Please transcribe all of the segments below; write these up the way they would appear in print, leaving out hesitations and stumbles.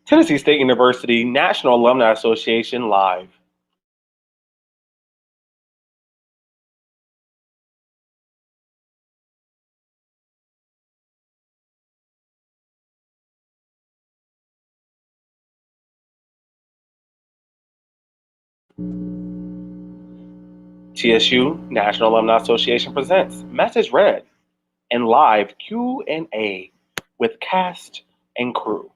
Tennessee State University National Alumni Association Live. TSU National Alumni Association presents Message Read and live Q&A with cast and crew.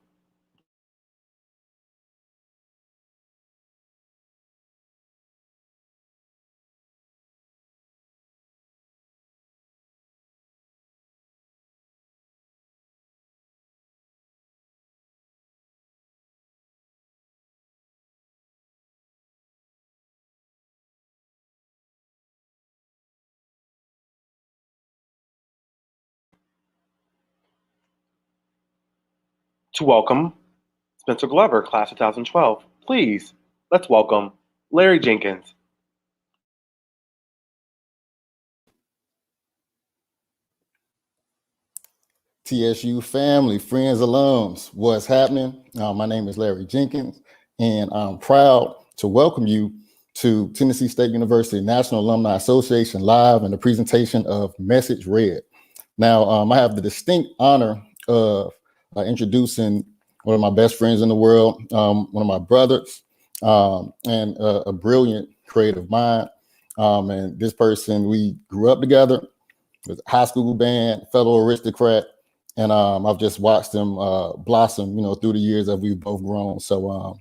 To welcome Spencer Glover, class of 2012, please, let's welcome Larry Jenkins. TSU family, friends, alums, what's happening? My name is Larry Jenkins, and I'm proud to welcome you to Tennessee State University National Alumni Association Live and the presentation of Message Read. Now, I have the distinct honor of introducing one of my best friends in the world, one of my brothers, and a brilliant creative mind. And this person, we grew up together, with high school band, fellow aristocrat. And I've just watched them blossom, through the years that we've both grown. So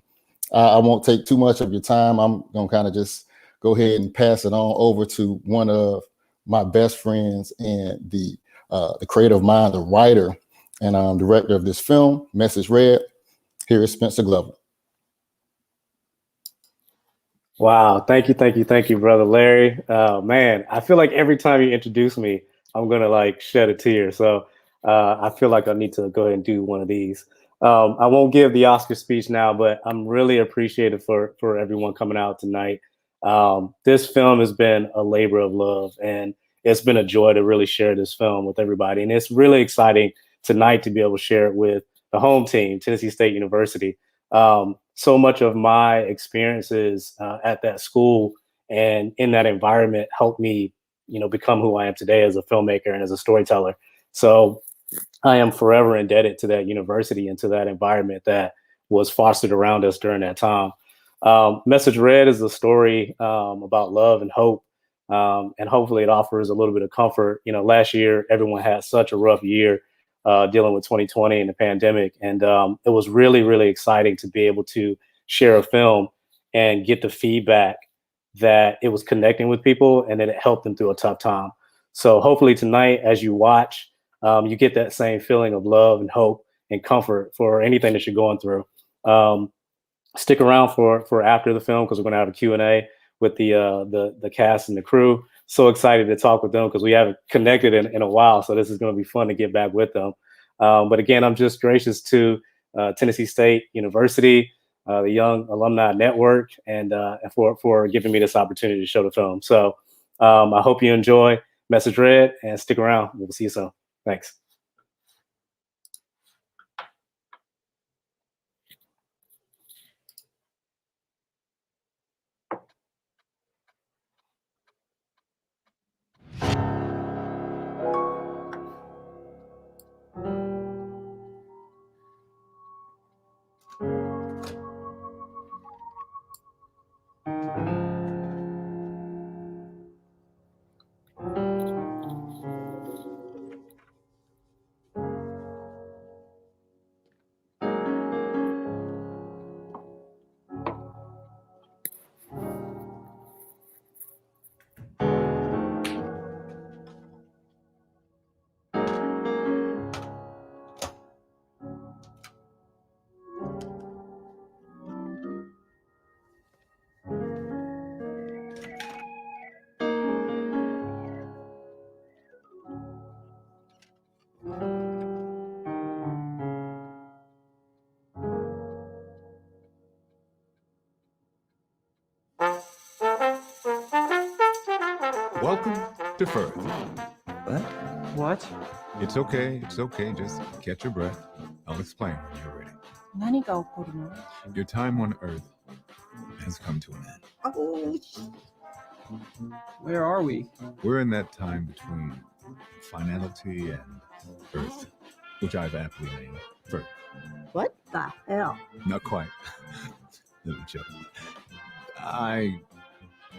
I won't take too much of your time. I'm gonna kind of just go ahead and pass it on over to one of my best friends and the creative mind, the writer and director of this film, Message Read. Here is Spencer Glover. Wow, thank you, brother Larry. Man, I feel like every time you introduce me, I'm gonna shed a tear. So I feel like I need to go ahead and do one of these. I won't give the Oscar speech now, but I'm really appreciative for everyone coming out tonight. This film has been a labor of love, and it's been a joy to really share this film with everybody. And it's really exciting tonight to be able to share it with the home team, Tennessee State University. So much of my experiences at that school and in that environment helped me, become who I am today as a filmmaker and as a storyteller. So I am forever indebted to that university and to that environment that was fostered around us during that time. Message Read is a story about love and hope, and hopefully it offers a little bit of comfort. Last year, everyone had such a rough year dealing with 2020 and the pandemic. And it was really, really exciting to be able to share a film and get the feedback that it was connecting with people and that it helped them through a tough time. So hopefully tonight, as you watch, you get that same feeling of love and hope and comfort for anything that you're going through. Stick around for after the film, because we're going to have a Q&A with the cast and the crew. So excited to talk with them because we haven't connected in a while. So this is going to be fun to get back with them. But again, I'm just gracious to Tennessee State University, the Young Alumni Network, and for giving me this opportunity to show the film. So I hope you enjoy Message Read and stick around. We'll see you soon. Thanks. Welcome to Firth. What? It's okay. Just catch your breath. I'll explain when you're ready.何が起こるの? Your time on Earth has come to an end. Oh, Where are we? We're in that time between finality and Earth, which I've aptly named Earth. what the hell? Not quite. Little joke.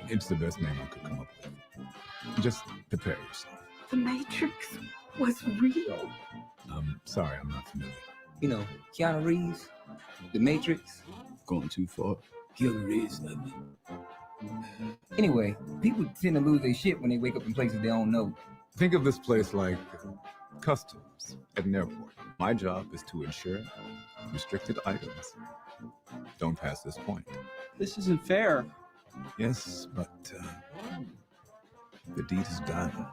It's the best name I could come up with. Just prepare yourself. The Matrix was real. Sorry, I'm not familiar. You know, Keanu Reeves, The Matrix. Going too far. Keanu Reeves, nothing. Anyway, people tend to lose their shit when they wake up in places they don't know. Think of this place like customs at an airport. My job is to ensure restricted items don't pass this point. This isn't fair. Yes, but the deed is done.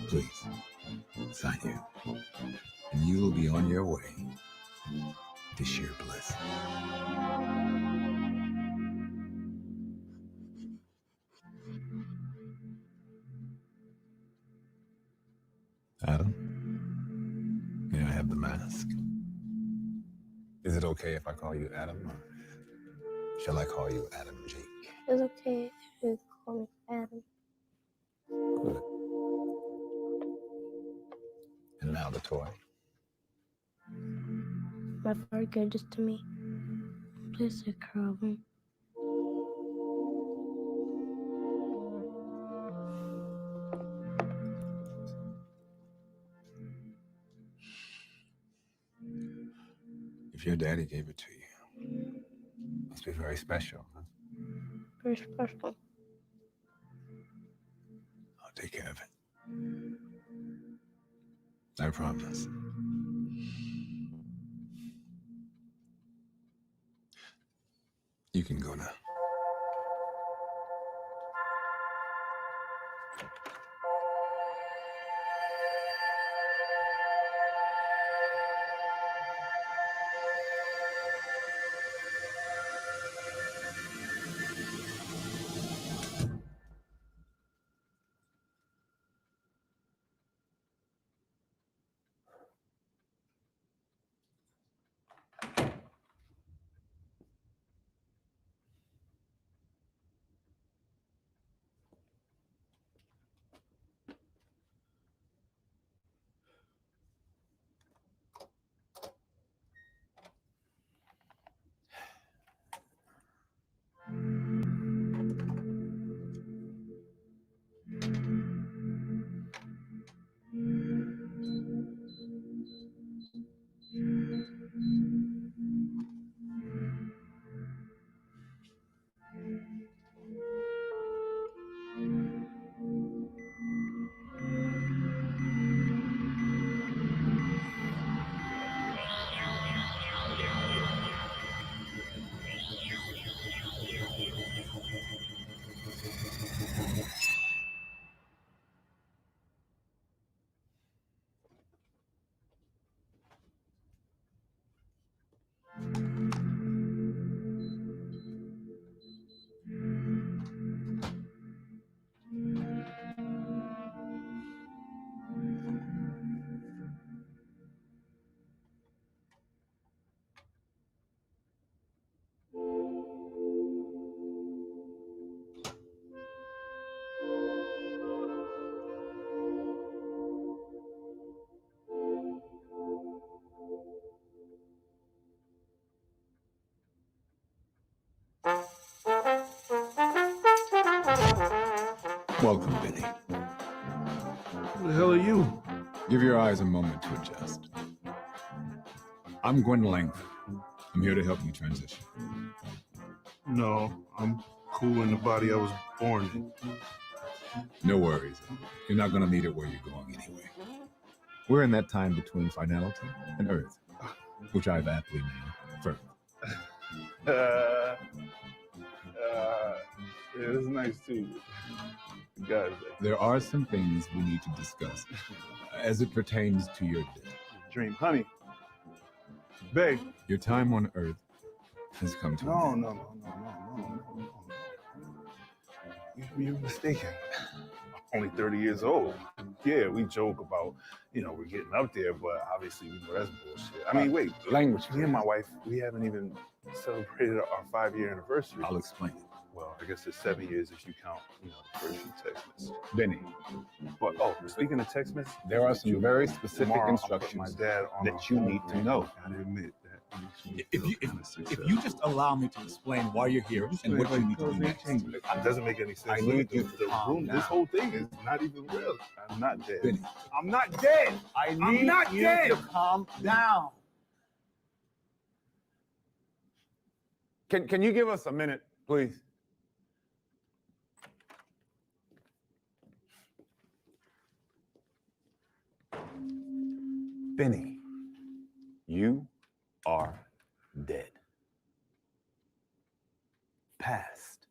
Please, sign here, and you will be on your way to sheer bliss. Adam, may I have the mask? Is it okay if I call you Adam, or shall I call you Adam Jake? It's okay if you call me Adam. Good. And now the toy. My father gave this to me. Please take care of him. If your daddy gave it to you, must be very special, huh? Very special. I'll take care of it. I promise. You can go now. Welcome, Benny. Who the hell are you? Give your eyes a moment to adjust. I'm Gwen Langford. I'm here to help you transition. No, I'm cool in the body I was born in. No worries. You're not going to need it where you're going anyway. We're in that time between finality and Earth, which I've aptly named Earth. Yeah, it's nice too. Guys, There are some things we need to discuss as it pertains to your death. dream, honey, babe. Your time on Earth has come to an No, end. no, no, no, no, no, no, no. You're mistaken. I'm only 30 years old. Yeah, we joke about, we're getting up there, but obviously we know that's bullshit. I mean, wait, Language. me and my wife, we haven't even celebrated our 5-year anniversary. I'll explain it. Well, I guess it's 7 years if you count, the first few text messages. Benny, But speaking of text messages, there are some very specific tomorrow I'll put instructions my dad on that you need to know. I gotta admit that makes me If feel you kinda if successful. you just allow me to explain why you're here and what you need to do next. It doesn't make any sense. I Look need at you this. to calm This down. whole thing is not even real. I'm not dead. Benny, I'm not dead. I I'm need not you dead. to calm down. Can you give us a minute, please? Benny, you are dead. Past.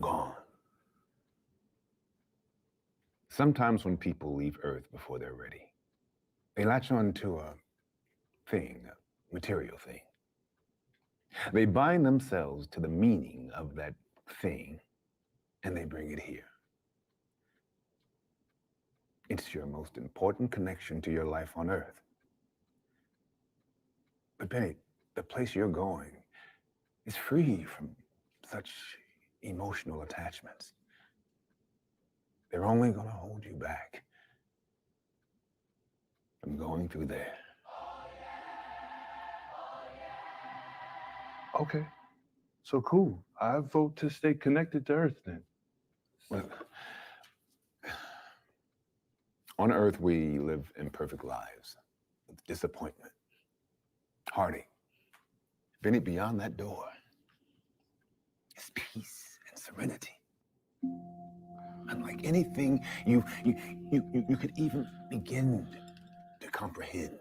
Gone. Sometimes when people leave Earth before they're ready, they latch on to a thing, a material thing. They bind themselves to the meaning of that thing, and they bring it here. It's your most important connection to your life on Earth. But Benny, the place you're going is free from such emotional attachments. They're only going to hold you back from going through there. Okay. So cool. I vote to stay connected to Earth then. Well, on Earth, we live imperfect lives with disappointment, heartache. Benny, beyond that door is peace and serenity. Unlike anything you could even begin to comprehend.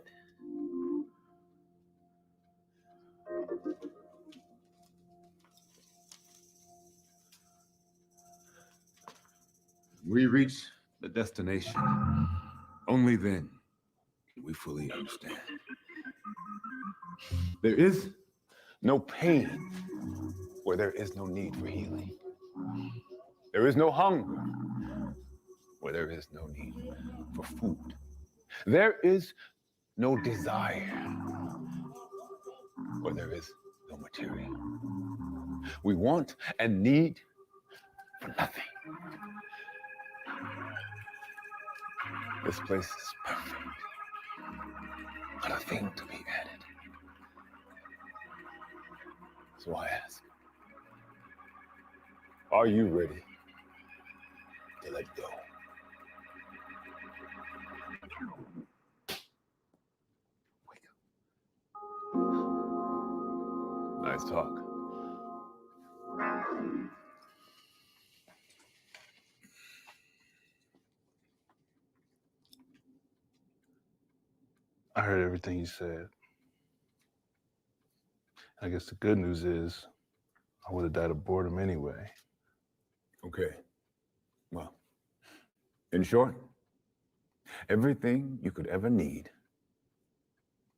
We reach the destination. Only then can we fully understand. There is no pain where there is no need for healing. There is no hunger where there is no need for food. There is no desire where there is no material. We want and need for nothing. This place is perfect. Not a thing to be added. So I ask, are you ready to let go? Wake up. Nice talk. I heard everything you said. I guess the good news is I would have died of boredom anyway. Okay. Well, in short, everything you could ever need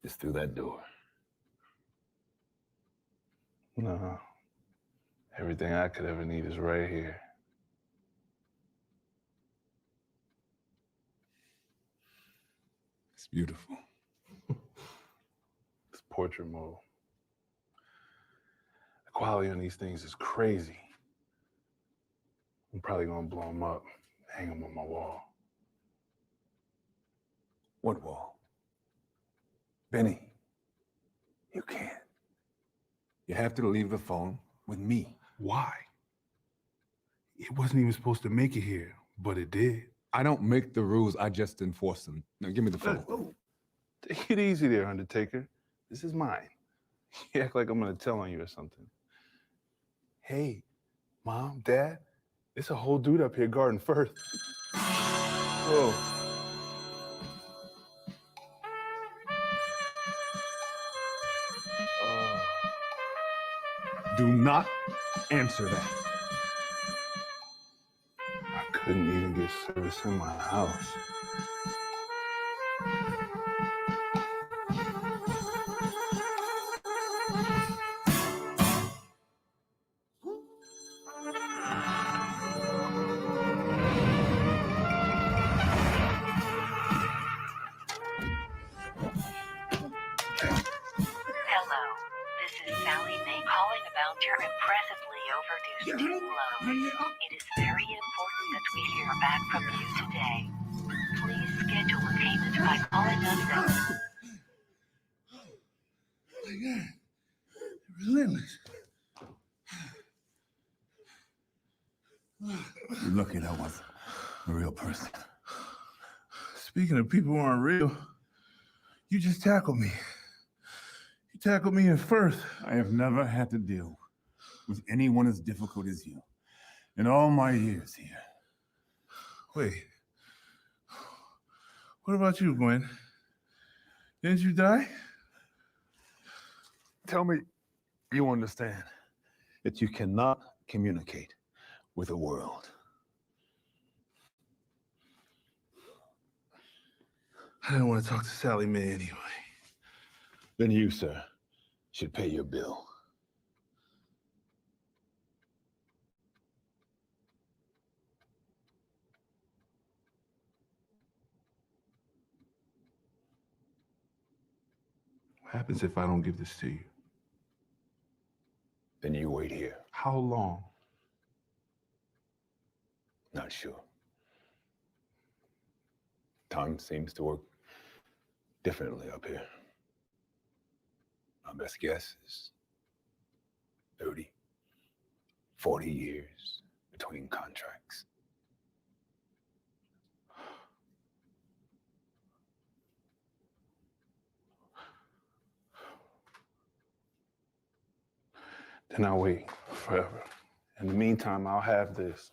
is through that door. No. Everything I could ever need is right here. It's beautiful. It's portrait mode. The quality on these things is crazy. I'm probably gonna blow them up, hang them on my wall. What wall? Benny, you can't. You have to leave the phone with me. Why? It wasn't even supposed to make it here, but it did. I don't make the rules, I just enforce them. Now give me the phone. Oh, take it easy there, Undertaker. This is mine. You act like I'm gonna tell on you or something. Hey, Mom, Dad, it's a whole dude up here guarding Firth. Whoa. Do not answer that. I couldn't even get service in my house. Your impressively overdue student loan. It is very important that we hear back from you today. Please schedule a payment by calling us at... My God. Relentless. You're lucky that was a real person. Speaking of people who aren't real, you just tackled me. You tackled me in first. I have never had to deal with anyone as difficult as you in all my years here. Wait. What about you, Gwen? Didn't you die? Tell me you understand that you cannot communicate with the world. I didn't want to talk to Sally Mae anyway. Then you, sir, should pay your bill. What happens if I don't give this to you? Then you wait here. How long? Not sure. Time seems to work differently up here. My best guess is 30, 40 years between contracts. Then I'll wait forever. In the meantime, I'll have this.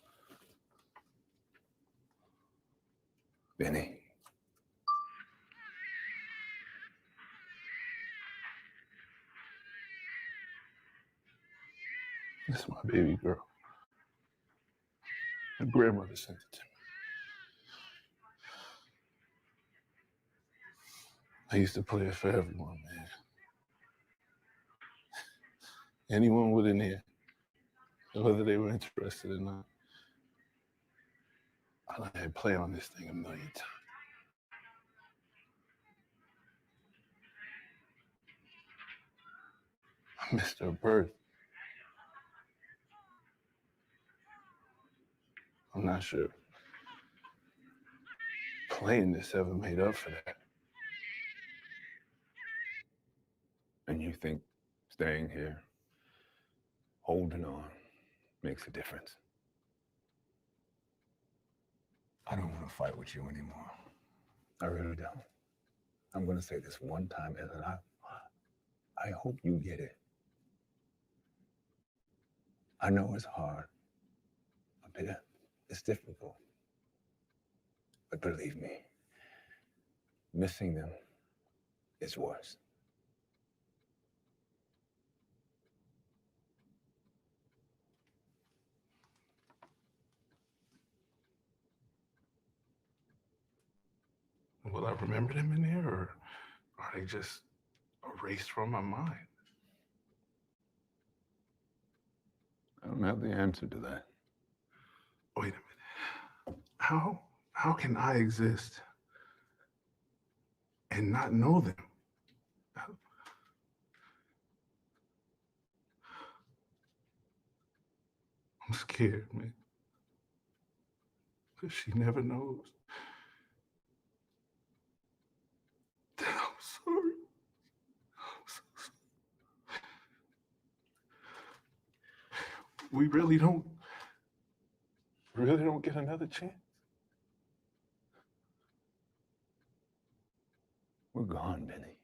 Benny. This is my baby girl. My grandmother sent it to me. I used to play it for everyone, man. Anyone within here, whether they were interested or not. I had played on this thing a million times. I missed her birth. I'm not sure playing this ever made up for that. And you think staying here, holding on, makes a difference? I don't want to fight with you anymore. I really don't. I'm going to say this one time, Ellen. I hope you get it. I know it's hard. A bit. It's difficult. But believe me, missing them is worse. Will I remember them in there, or are they just erased from my mind? I don't have the answer to that. Wait a minute. How can I exist and not know them? I'm scared, man. Because she never knows. I'm sorry. I'm so sorry. We really don't get another chance. We're gone, Benny.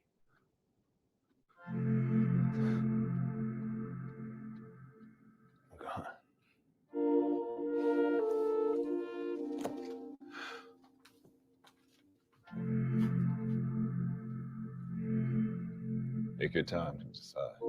We're gone. Take your time to decide.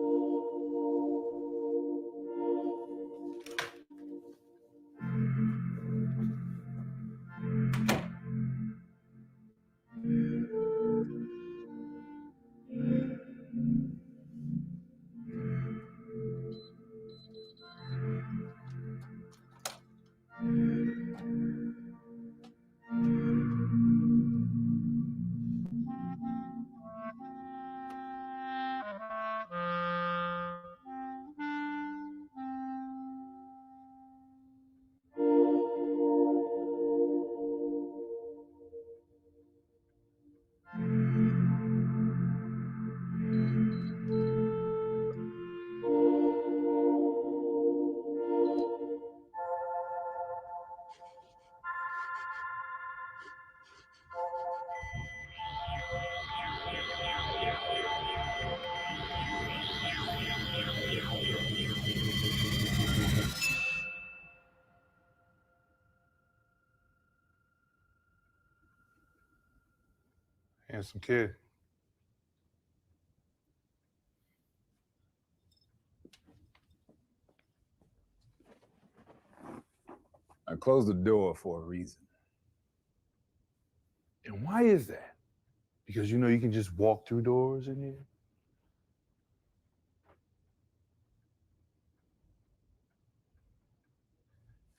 Handsome kid. I closed the door for a reason. And why is that? Because you know you can just walk through doors in here?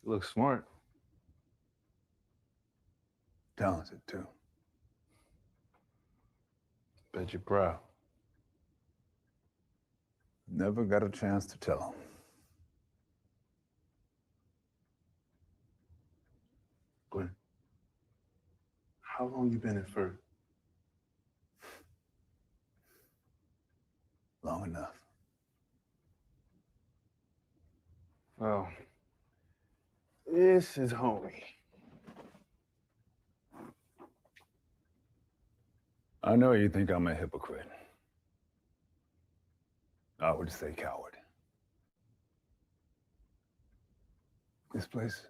You look smart. Talented, too. Bet you're proud. Never got a chance to tell him. But how long you been at first? Long enough. Well, this is homie. I know you think I'm a hypocrite. I would say coward. This place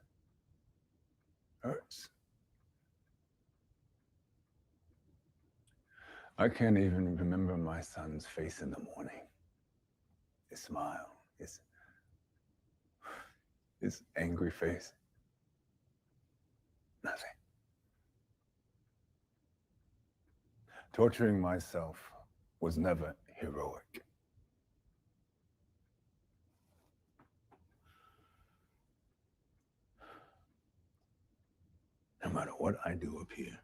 hurts. I can't even remember my son's face in the morning. His smile, his angry face. Nothing. Torturing myself was never heroic. No matter what I do up here,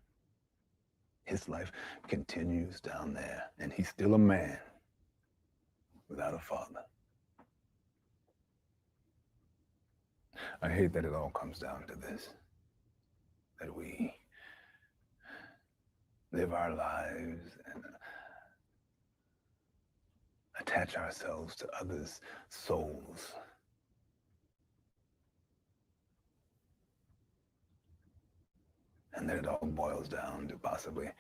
his life continues down there, and he's still a man without a father. I hate that it all comes down to this, that we live our lives and attach ourselves to others' souls. And that it all boils down to possibly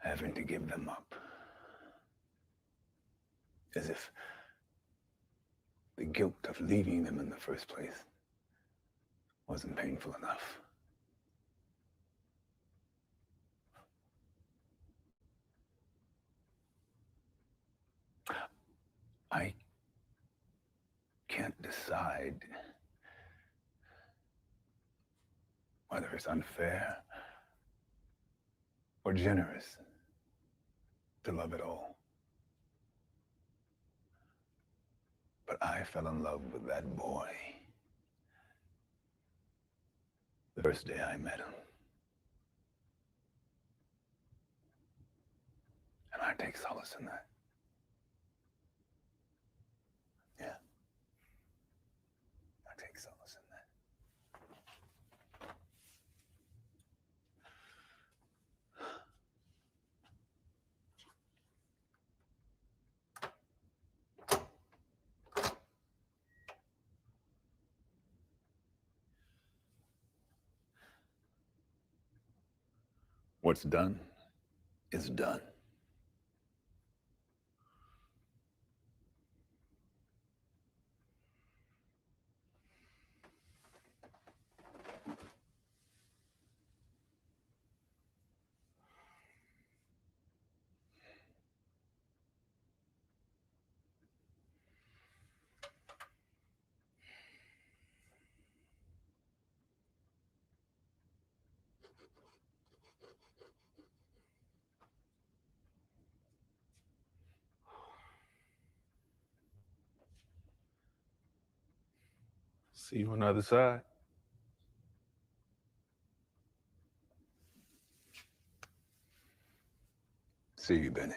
having to give them up. As if the guilt of leaving them in the first place wasn't painful enough. I can't decide whether it's unfair or generous to love at all. But I fell in love with that boy the first day I met him. And I take solace in that. Yeah. I take solace in that. What's done is done. See you on the other side. See you, Benny.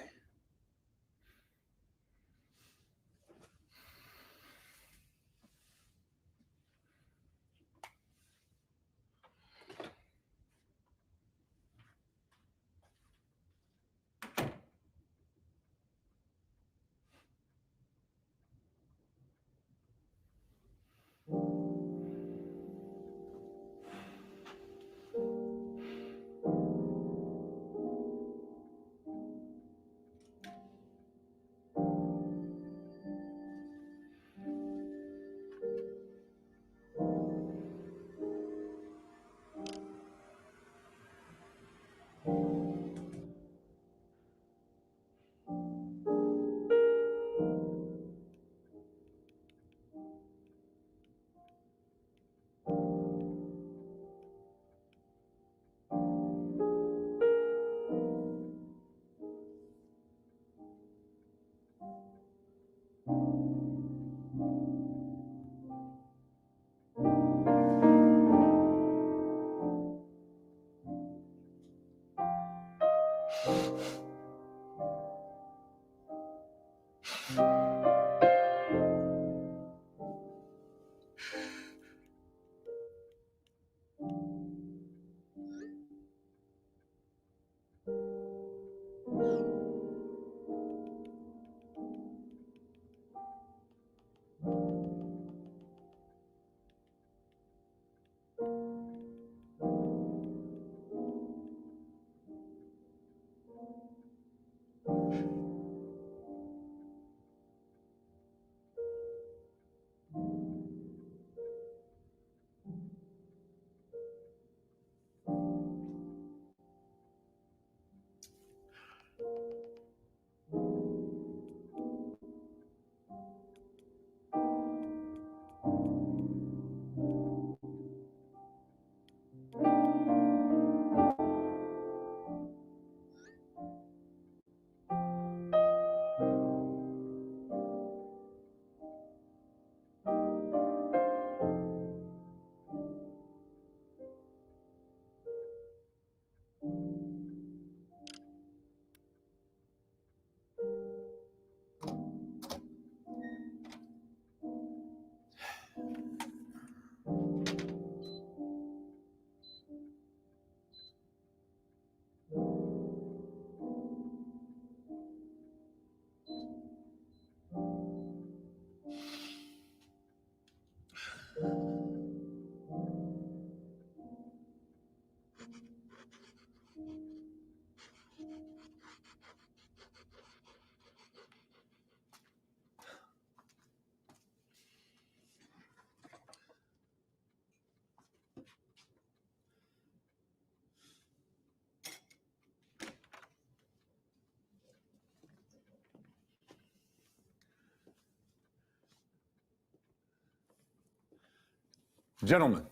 Gentlemen,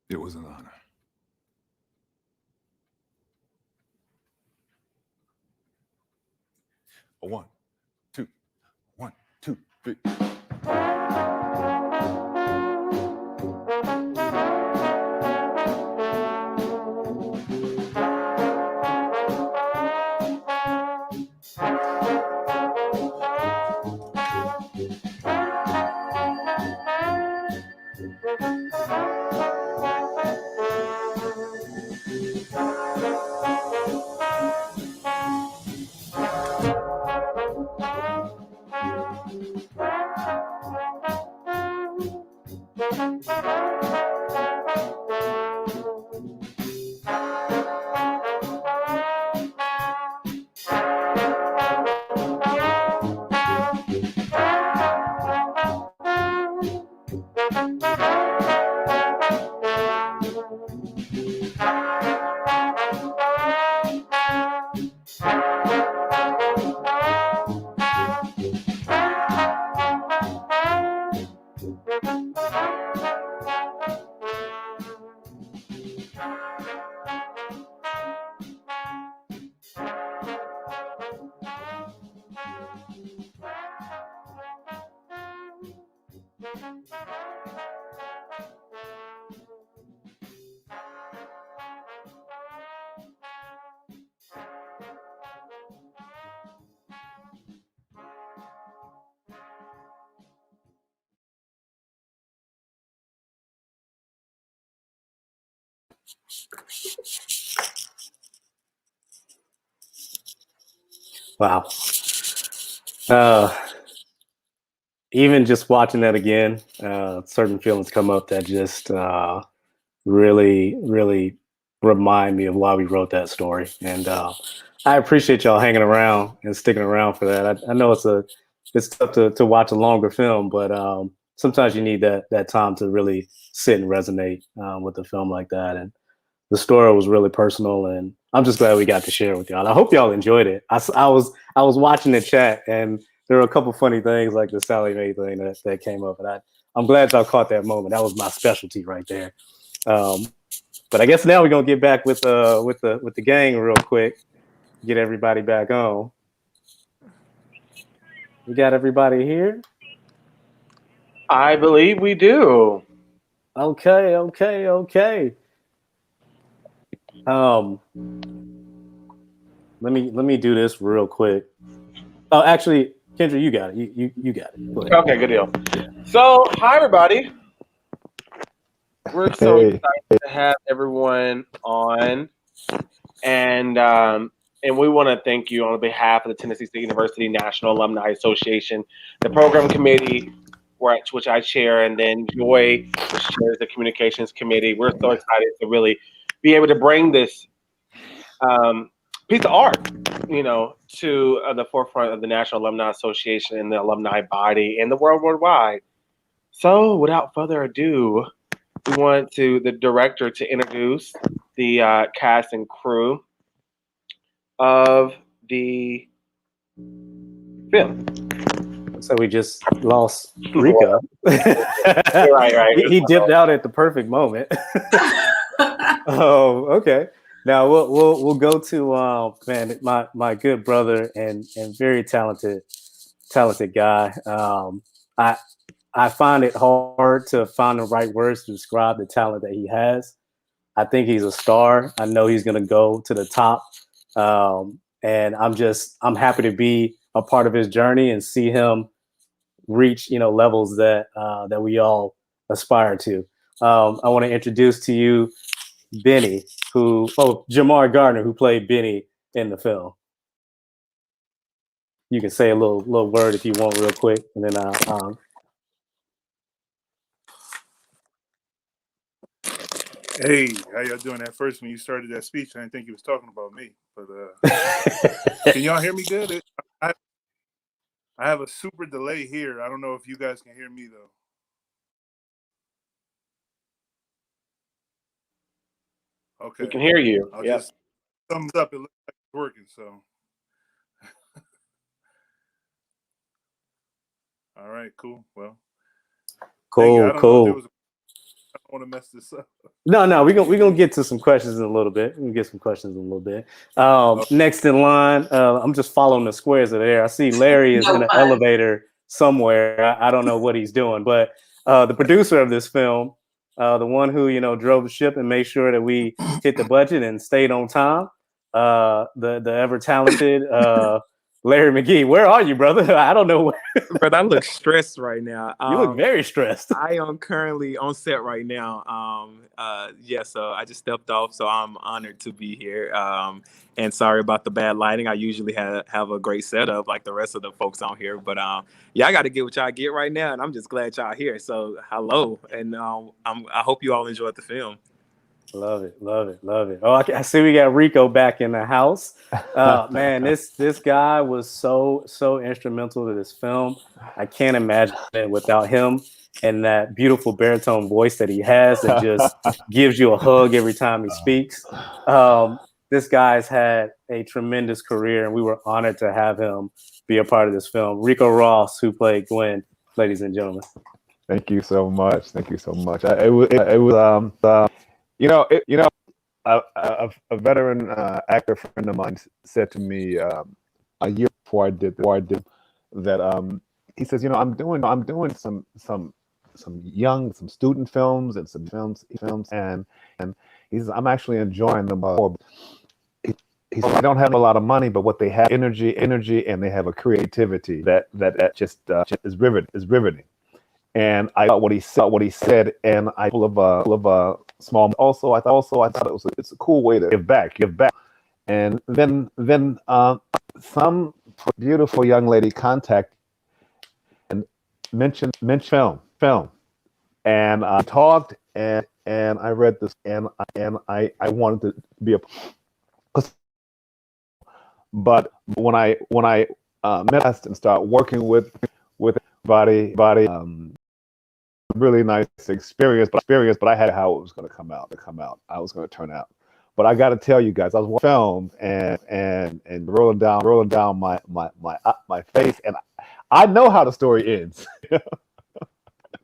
it was an honor. A 1, 2, 1, 2, 3. Wow. Even just watching that again, certain feelings come up that just really, really remind me of why we wrote that story. And I appreciate y'all hanging around and sticking around for that. I know it's tough to watch a longer film, but sometimes you need that time to really sit and resonate with a film like that. And the story was really personal, and I'm just glad we got to share it with y'all. I hope y'all enjoyed it. I was watching the chat, and there were a couple funny things like the Sally Mae thing that came up, and I'm glad y'all caught that moment. That was my specialty right there. But I guess now we're gonna get back with the gang real quick. Get everybody back on. We got everybody here. I believe we do. Okay. Let me do this real quick. Oh, actually, Kendra, you got it. You got it. Go ahead. Okay, good deal. So, hi everybody. We're so excited to have everyone on, and we want to thank you on behalf of the Tennessee State University National Alumni Association, the program committee, which I chair, and then Joy, which chairs the communications committee. We're so excited to really be able to bring this piece of art, to the forefront of the National Alumni Association and the alumni body and the world worldwide. So, without further ado, we want the director to introduce the cast and crew of the film. So we just lost Rico. right. He dipped out at the perfect moment. Oh, okay. Now we'll go to man, my good brother and very talented guy. I find it hard to find the right words to describe the talent that he has. I think he's a star. I know he's going to go to the top. And I'm happy to be a part of his journey and see him reach, levels that we all aspire to. I want to introduce to you Benny, Jamar Gardner, who played Benny in the film. You can say a little word if you want real quick, and then Hey, how y'all doing? At first, when you started that speech, I didn't think you was talking about me. But can y'all hear me good? I have a super delay here. I don't know if you guys can hear me though. Okay, We can hear you. I'll just thumbs up. It looks like it's working. So, all right, cool. Well, cool. I don't want to mess this up. No, we're gonna get to some questions in a little bit. Next in line, I'm just following the squares that are there. I see Larry is in an elevator somewhere. I don't know what he's doing, but the producer of this film, the one who drove the ship and made sure that we hit the budget and stayed on time, the ever talented Larry McGee. Where are you, brother? I don't know. But I look stressed right now. You look very stressed. I am currently on set right now. So I just stepped off, so I'm honored to be here. And sorry about the bad lighting. I usually have a great setup like the rest of the folks on here, but I got to get what y'all get right now, and I'm just glad y'all here. So hello, and I hope you all enjoyed the film. Love it. Oh, I see we got Rico back in the house. Man, this guy was so instrumental to this film. I can't imagine it without him and that beautiful baritone voice that he has that just gives you a hug every time he speaks. This guy's had a tremendous career, and we were honored to have him be a part of this film. Rico Ross, who played Gwen, ladies and gentlemen. Thank you so much. A veteran actor friend of mine said to me a year before I did that he says, I'm doing some student films and some films, and he says I'm actually enjoying them more. He said, I don't have a lot of money, but what they have energy, and they have a creativity that just is riveting. And I thought what he said, and I full of small. Also, I thought it's a cool way to give back. And then some beautiful young lady contact and mentioned film, and I talked and I read this and I wanted to be a. But when I met and start working with everybody, really nice experience, but I had how it was going to come out. I was going to turn out. But I got to tell you guys, I was watching film and rolling down my face, and I know how the story ends.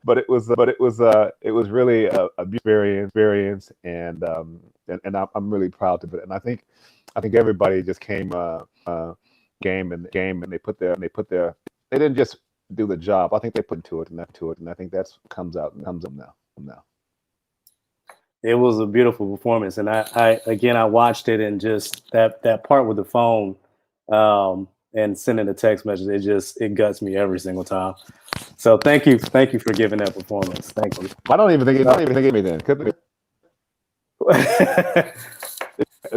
But it was really a beautiful experience, and I'm really proud of it. And I think everybody just came game, and they didn't just do the job. I think they put into it, and I think that's comes out now. It was a beautiful performance, and I again I watched it, and just that part with the phone and sending the text message, it guts me every single time. So thank you for giving that performance. Thank you. I don't even think it me then.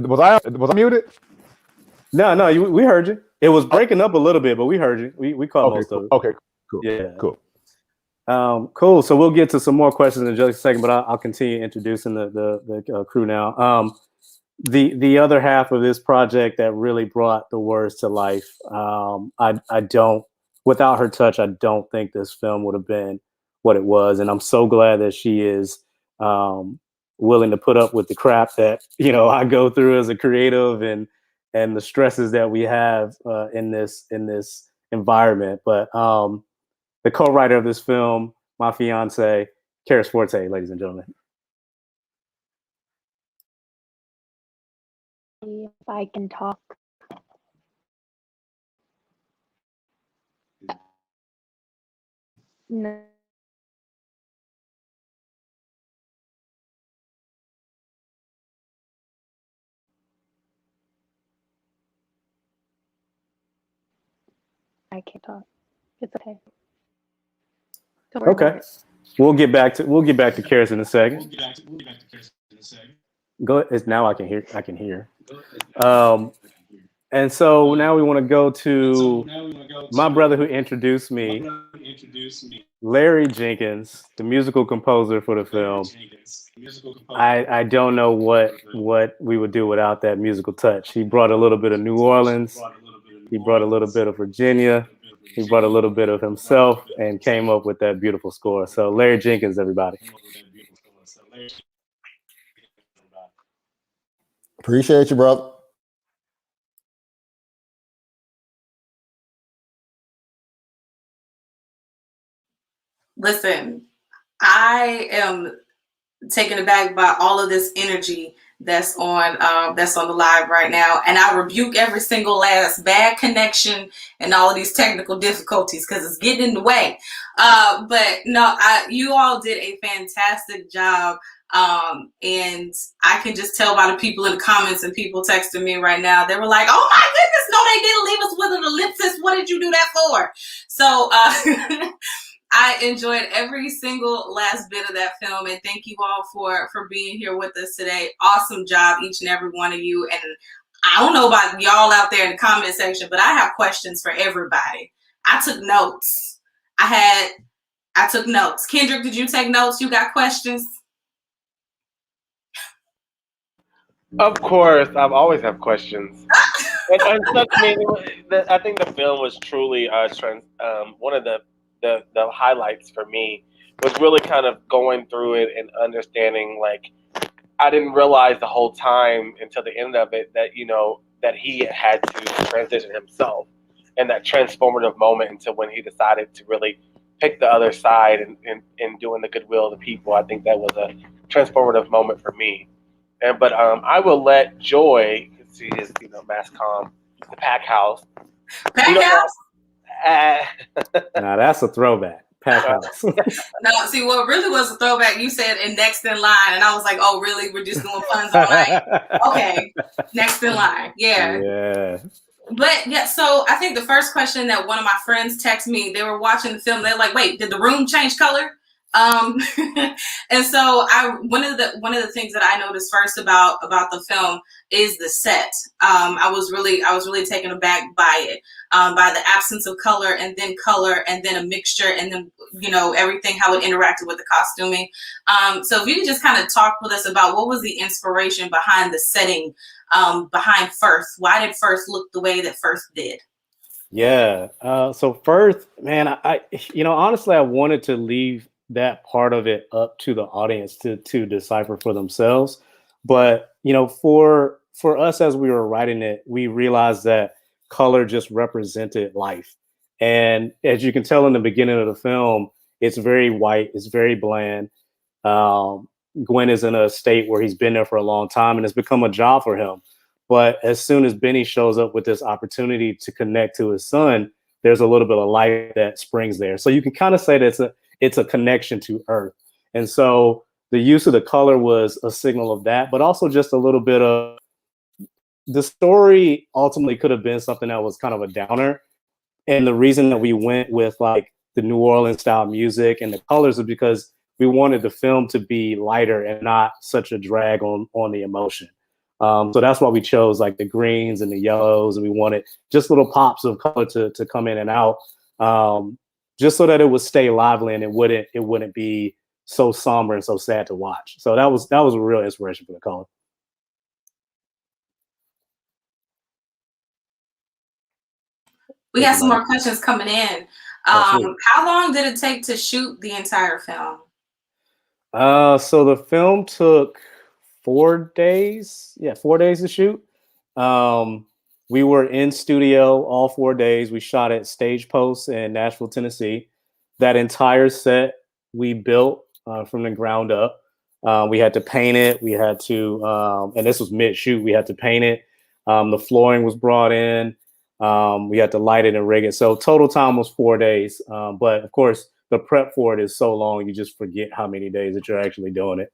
Was I muted? No, we heard you. It was breaking up a little bit, but we heard you. We caught most of it. Okay, cool. Yeah, cool. Cool. So we'll get to some more questions in just a second, but I'll continue introducing the crew now. The other half of this project that really brought the words to life. I don't, without her touch, I don't think this film would have been what it was, and I'm so glad that she is willing to put up with the crap that I go through as a creative and the stresses that we have in this environment. But the co-writer of this film, my fiance, Karis Forte, ladies and gentlemen. If I can talk. No. I can't talk. It's okay. Don't worry about Okay. it. We'll get back to Karis in a second. Go ahead. Now I can hear. And so now we want to go to my brother who introduced me, Larry Jenkins, the musical composer for the film. I don't know what we would do without that musical touch. He brought a little bit of New Orleans. He brought a little bit of Virginia. He brought a little bit of himself and came up with that beautiful score. So Larry Jenkins, everybody. Appreciate you, brother. Listen, I am taken aback by all of this energy that's on the live right now, and I rebuke every single last bad connection and all of these technical difficulties because it's getting in the way. But no, you all did a fantastic job, and I can just tell by the people in the comments and people texting me right now. They were like, "Oh my goodness, no, they didn't leave us with an ellipsis. What did you do that for?" So. I enjoyed every single last bit of that film, and thank you all for being here with us today. Awesome job, each and every one of you. And I don't know about y'all out there in the comment section, but I have questions for everybody. I took notes. I took notes. Kendrick, did you take notes? You got questions? Of course, I've always have questions. I think the film was truly one of the highlights for me was really kind of going through it and understanding, like, I didn't realize the whole time until the end of it that that he had to transition himself, and that transformative moment until when he decided to really pick the other side and doing the goodwill of the people. I think that was a transformative moment for me. But I will let Joy, see his mass comm, the Pack House. Pack House? Now that's a throwback. Pack House. No, see, what really was a throwback, you said in Next in Line, and I was like, oh, really? We're just doing puns all night? Okay, Next in Line. Yeah. But yeah, so I think the first question that one of my friends texted me, they were watching the film, they're like, wait, did the room change color? And so one of the things that I noticed first about the film is the set. I was really taken aback by it, by the absence of color and then a mixture, and then everything, how it interacted with the costuming. So if you could just kind of talk with us about what was the inspiration behind the setting, behind Firth. Why did Firth look the way that Firth did? Yeah. So Firth, man, I honestly, I wanted to leave that part of it up to the audience to decipher for themselves. But, for us, as we were writing it, we realized that color just represented life. And as you can tell in the beginning of the film, it's very white. It's very bland. Gwen is in a state where he's been there for a long time, and it's become a job for him. But as soon as Benny shows up with this opportunity to connect to his son, there's a little bit of life that springs there. So you can kind of say that it's a connection to Earth. And so the use of the color was a signal of that, but also just a little bit of the story ultimately could have been something that was kind of a downer. And the reason that we went with like the New Orleans style music and the colors is because we wanted the film to be lighter and not such a drag on the emotion. So that's why we chose like the greens and the yellows, and we wanted just little pops of color to come in and out, just so that it would stay lively and it wouldn't be so somber and so sad to watch. So that was a real inspiration for the color. We got some more questions coming in. How long did it take to shoot the entire film? So the film took 4 days. Yeah, 4 days to shoot. We were in studio all 4 days. We shot at Stage Post in Nashville, Tennessee. That entire set we built from the ground up. We had to paint it. We had to, and this was mid-shoot, we had to paint it. The flooring was brought in. We had to light it and rig it. So total time was 4 days. But of course, the prep for it is so long, you just forget how many days that you're actually doing it.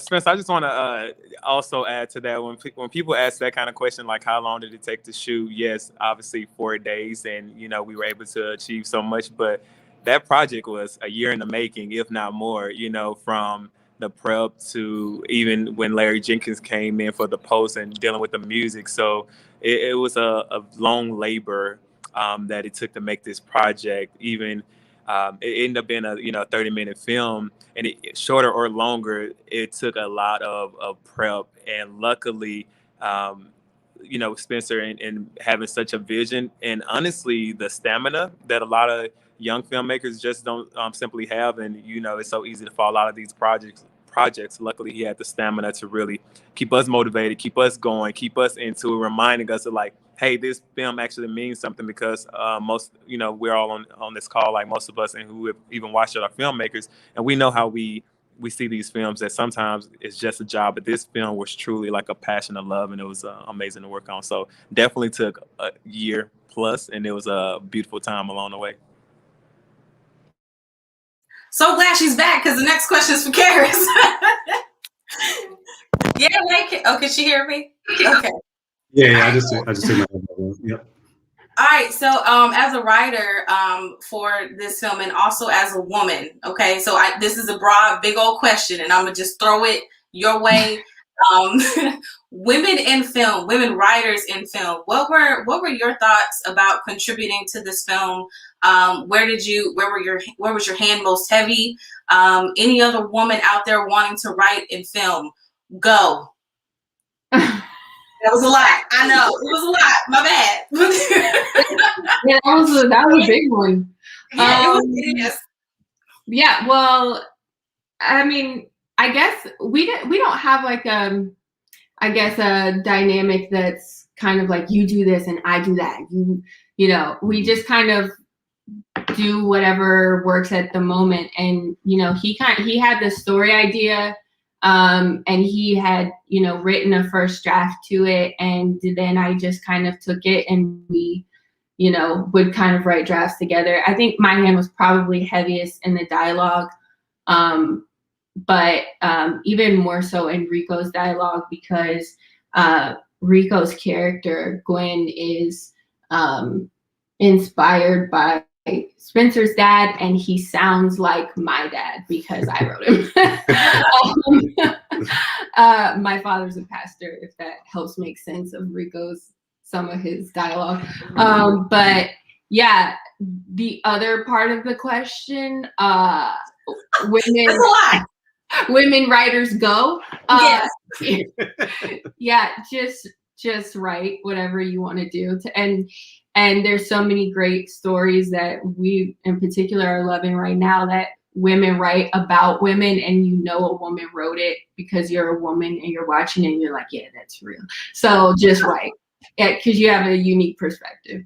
Spence, I just want to also add to that. When people ask that kind of question, like how long did it take to shoot? Yes, obviously 4 days, and you know we were able to achieve so much. But that project was a year in the making, if not more. You know, from the prep to even when Larry Jenkins came in for the post and dealing with the music. So it was a long labor that it took to make this project. Even it ended up being a 30-minute film, and shorter or longer, it took a lot of prep. And luckily, Spencer and having such a vision, and honestly, the stamina that a lot of young filmmakers just don't simply have. And it's so easy to fall out of these projects. Luckily, he had the stamina to really keep us motivated, keep us going, keep us into it, reminding us of like, hey, this film actually means something, because we're all on this call, like most of us, and who have even watched it are filmmakers, and we know how we see these films that sometimes it's just a job, but this film was truly like a passion of love, and it was amazing to work on. So definitely took a year plus, and it was a beautiful time along the way. So glad she's back, because the next question is for Karis. Yeah, can she hear me? Okay. Yeah, I just took my headphones. Yep. All right, so as a writer for this film, and also as a woman, okay, so this is a broad, big old question, and I'm gonna just throw it your way. Women in film, women writers in film. What were your thoughts about contributing to this film? Where was your hand most heavy? Any other woman out there wanting to write in film? Go. That was a lot. I know it was a lot. My bad. Yeah, that was a big one. Yeah, it is. Yeah. Well, I mean, I guess we don't have like a dynamic that's kind of like you do this and I do that. We just kind of do whatever works at the moment. And he had the story idea. And he had, written a first draft to it, and then I just kind of took it, and we, would kind of write drafts together. I think my hand was probably heaviest in the dialogue, but even more so in Rico's dialogue, because Rico's character, Gwen, is inspired by Spencer's dad, and he sounds like my dad because I wrote him. My father's a pastor, if that helps make sense of some of his dialogue. But yeah, the other part of the question, women writers go. Yes. Yeah, just write whatever you want to do. And there's so many great stories that we in particular are loving right now, that women write about women, and a woman wrote it because you're a woman and you're watching it and you're like, yeah, that's real. So just write, because you have a unique perspective.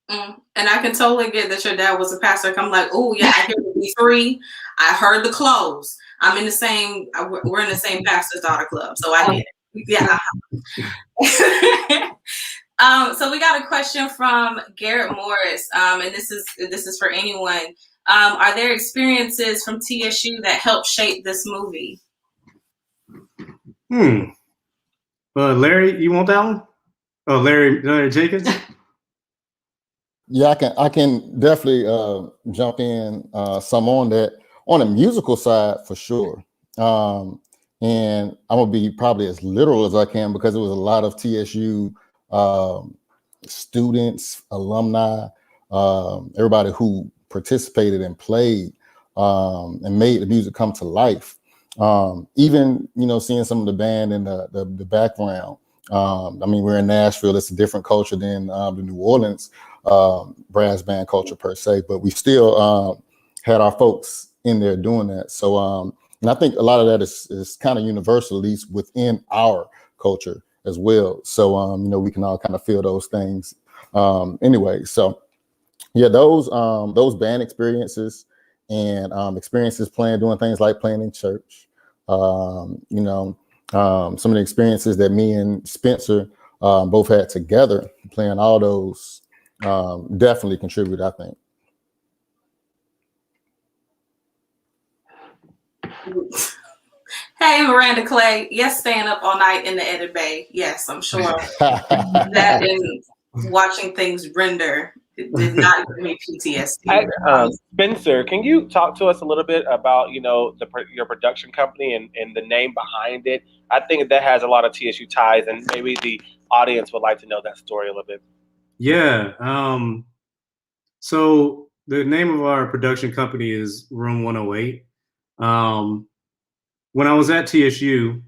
And I can totally get that your dad was a pastor. I'm like, oh yeah, I hear the B3. I heard the close. We're in the same pastor's daughter club, so I get it. Yeah. So we got a question from Garrett Morris, and this is for anyone. Are there experiences from TSU that helped shape this movie? Larry, you want that one? Oh, Larry Jenkins. Yeah, I can definitely jump in some on that. On the musical side, for sure. And I'm gonna be probably as literal as I can because it was a lot of TSU students, alumni, everybody who participated and played and made the music come to life. Even seeing some of the band in the background. I mean, we're in Nashville. It's a different culture than the New Orleans brass band culture per se, but we still had our folks in there doing that. So, and I think a lot of that is kind of universal, at least within our culture as well. So, we can all kind of feel those things anyway. So, yeah, those band experiences and experiences doing things like playing in church. Some of the experiences that me and Spencer both had together, playing all those, definitely contribute, I think. Hey, Miranda Clay. Yes, staying up all night in the edit bay. Yes, I'm sure that and watching things render did not give me PTSD. Spencer, can you talk to us a little bit about your production company and the name behind it? I think that has a lot of TSU ties, and maybe the audience would like to know that story a little bit. Yeah. So the name of our production company is Room 108. When I was at TSU,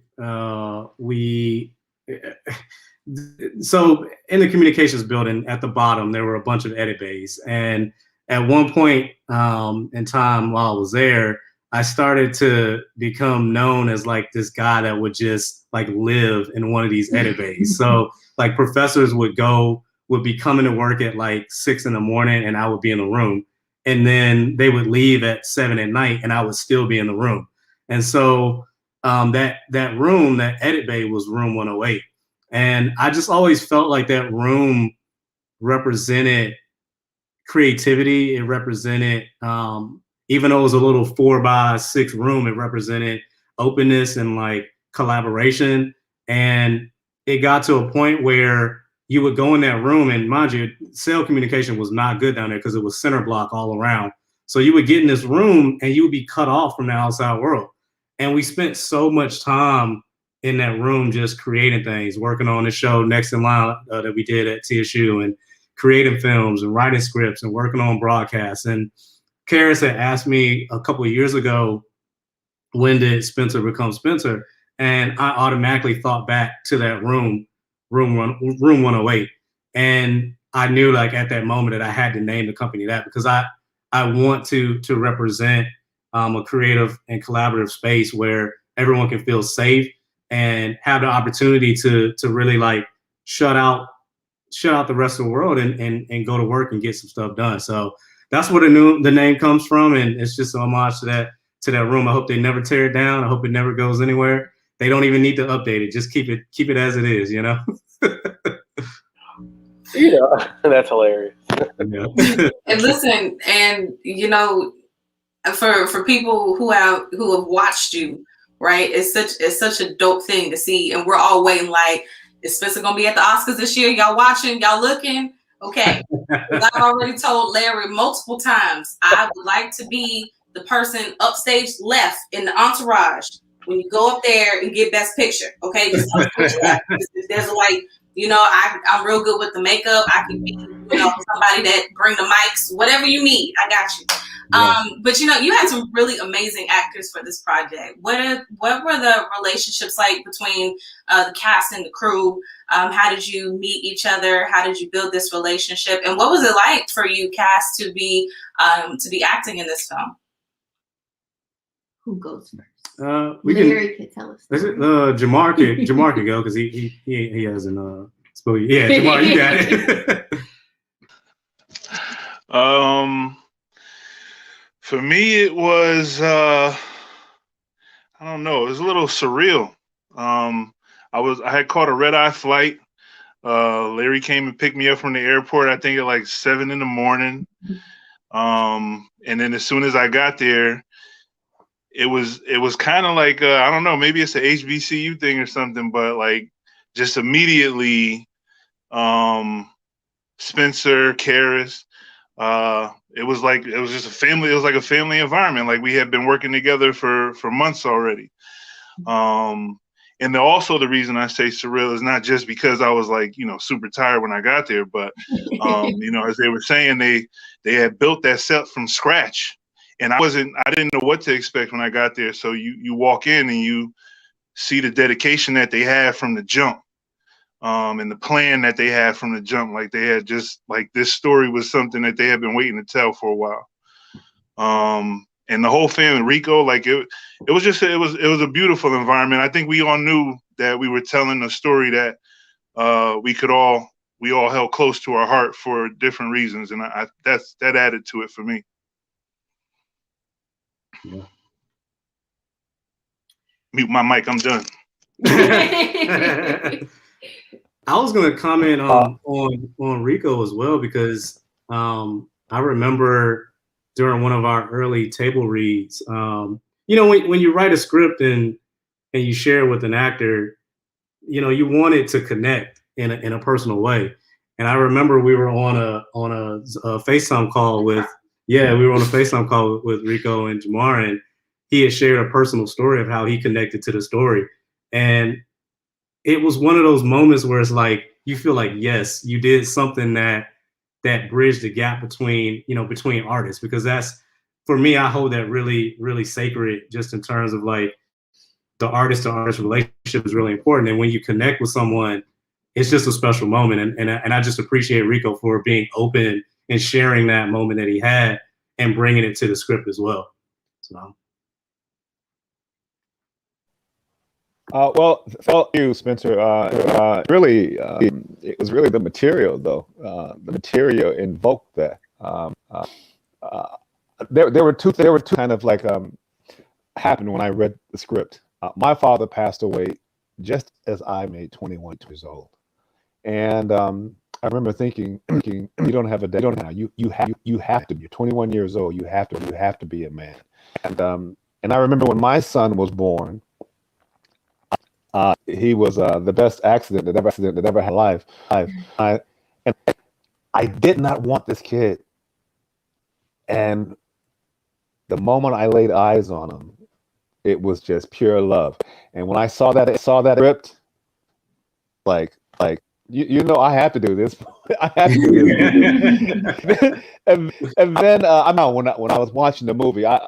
so in the communications building at the bottom, there were a bunch of edit bays. And at one point in time while I was there, I started to become known as like this guy that would just like live in one of these edit bays. So like professors would be coming to work at like 6 a.m. and I would be in the room. And then they would leave at 7 p.m. and I would still be in the room. And so that room, that edit bay was Room 108. And I just always felt like that room represented creativity. It represented, even though it was a little 4x6 room, it represented openness and like collaboration. And it got to a point where you would go in that room, and mind you, cell communication was not good down there because it was center block all around. So you would get in this room and you would be cut off from the outside world. And we spent so much time in that room just creating things, working on the show Next in Line that we did at TSU, and creating films and writing scripts and working on broadcasts. And Karis had asked me a couple of years ago, when did Spencer become Spencer? And I automatically thought back to that room 108. And I knew like at that moment that I had to name the company that, because I want to represent a creative and collaborative space where everyone can feel safe and have the opportunity to really like shut out the rest of the world and go to work and get some stuff done. So that's where the name comes from, and it's just an homage to that room. I hope they never tear it down. I hope it never goes anywhere. They don't even need to update it. Just keep it as it is, you know. Yeah, that's hilarious. And listen, and for people who have watched you, right? It's such a dope thing to see, and we're all waiting like, is Spencer gonna be at the Oscars this year? Y'all watching? Y'all looking? Okay. I've already told Larry multiple times, I would like to be the person upstage left in the entourage when you go up there and get Best Picture. Okay, just upstage left. There's like, I'm real good with the makeup. I can be, somebody that bring the mics, whatever you need, I got you. Yeah. But you had some really amazing actors for this project. What were the relationships like between the cast and the crew? How did you meet each other? How did you build this relationship? And what was it like for you, cast, to be acting in this film? Who goes first? Larry could tell us. Jamar could go because he hasn't spoken. Yeah, Jamar, you got it. For me, it was I don't know. It was a little surreal. I had caught a red-eye flight. Larry came and picked me up from the airport, I think at like 7 a.m. And then as soon as I got there, it was kind of like I don't know, maybe it's a HBCU thing or something, but like just immediately, Spencer, Karis, it was just a family. It was like a family environment. Like we had been working together for months already. And also the reason I say surreal is not just because I was like, super tired when I got there, but as they were saying, they had built that set from scratch, and I didn't know what to expect when I got there. So you walk in and you see the dedication that they had from the jump, and the plan that they had from the jump. Like they had just like this story was something that they had been waiting to tell for a while. And the whole family, Rico, like it was a beautiful environment. I think we all knew that we were telling a story that we all held close to our heart for different reasons, and that added to it for me. Yeah. Mute my mic. I'm done. I was going to comment on Rico as well, because I remember during one of our early table reads, when you write a script and you share with an actor, you want it to connect in a personal way. And I remember we were on a FaceTime call with Rico and Jamar, and he had shared a personal story of how he connected to the story. And it was one of those moments where it's like, you feel like, yes, you did something that bridged the gap between artists, because that's, for me, I hold that really, really sacred, just in terms of like the artist to artist relationship is really important. And when you connect with someone, it's just a special moment. And I just appreciate Rico for being open and sharing that moment that he had and bringing it to the script as well. So. Well, thank you, Spencer. Really, it was really the material, though. The material invoked that. There were two kind of like happened when I read the script. My father passed away just as I made 21 years old, and I remember thinking, you don't have a dad. You have to be. You're 21 years old. You have to be a man. And I remember when my son was born. He was the best accident that ever had life. And I did not want this kid. And the moment I laid eyes on him, it was just pure love. And when I saw that script, like I have to do this. I have to do this. and then I know when I was watching the movie, I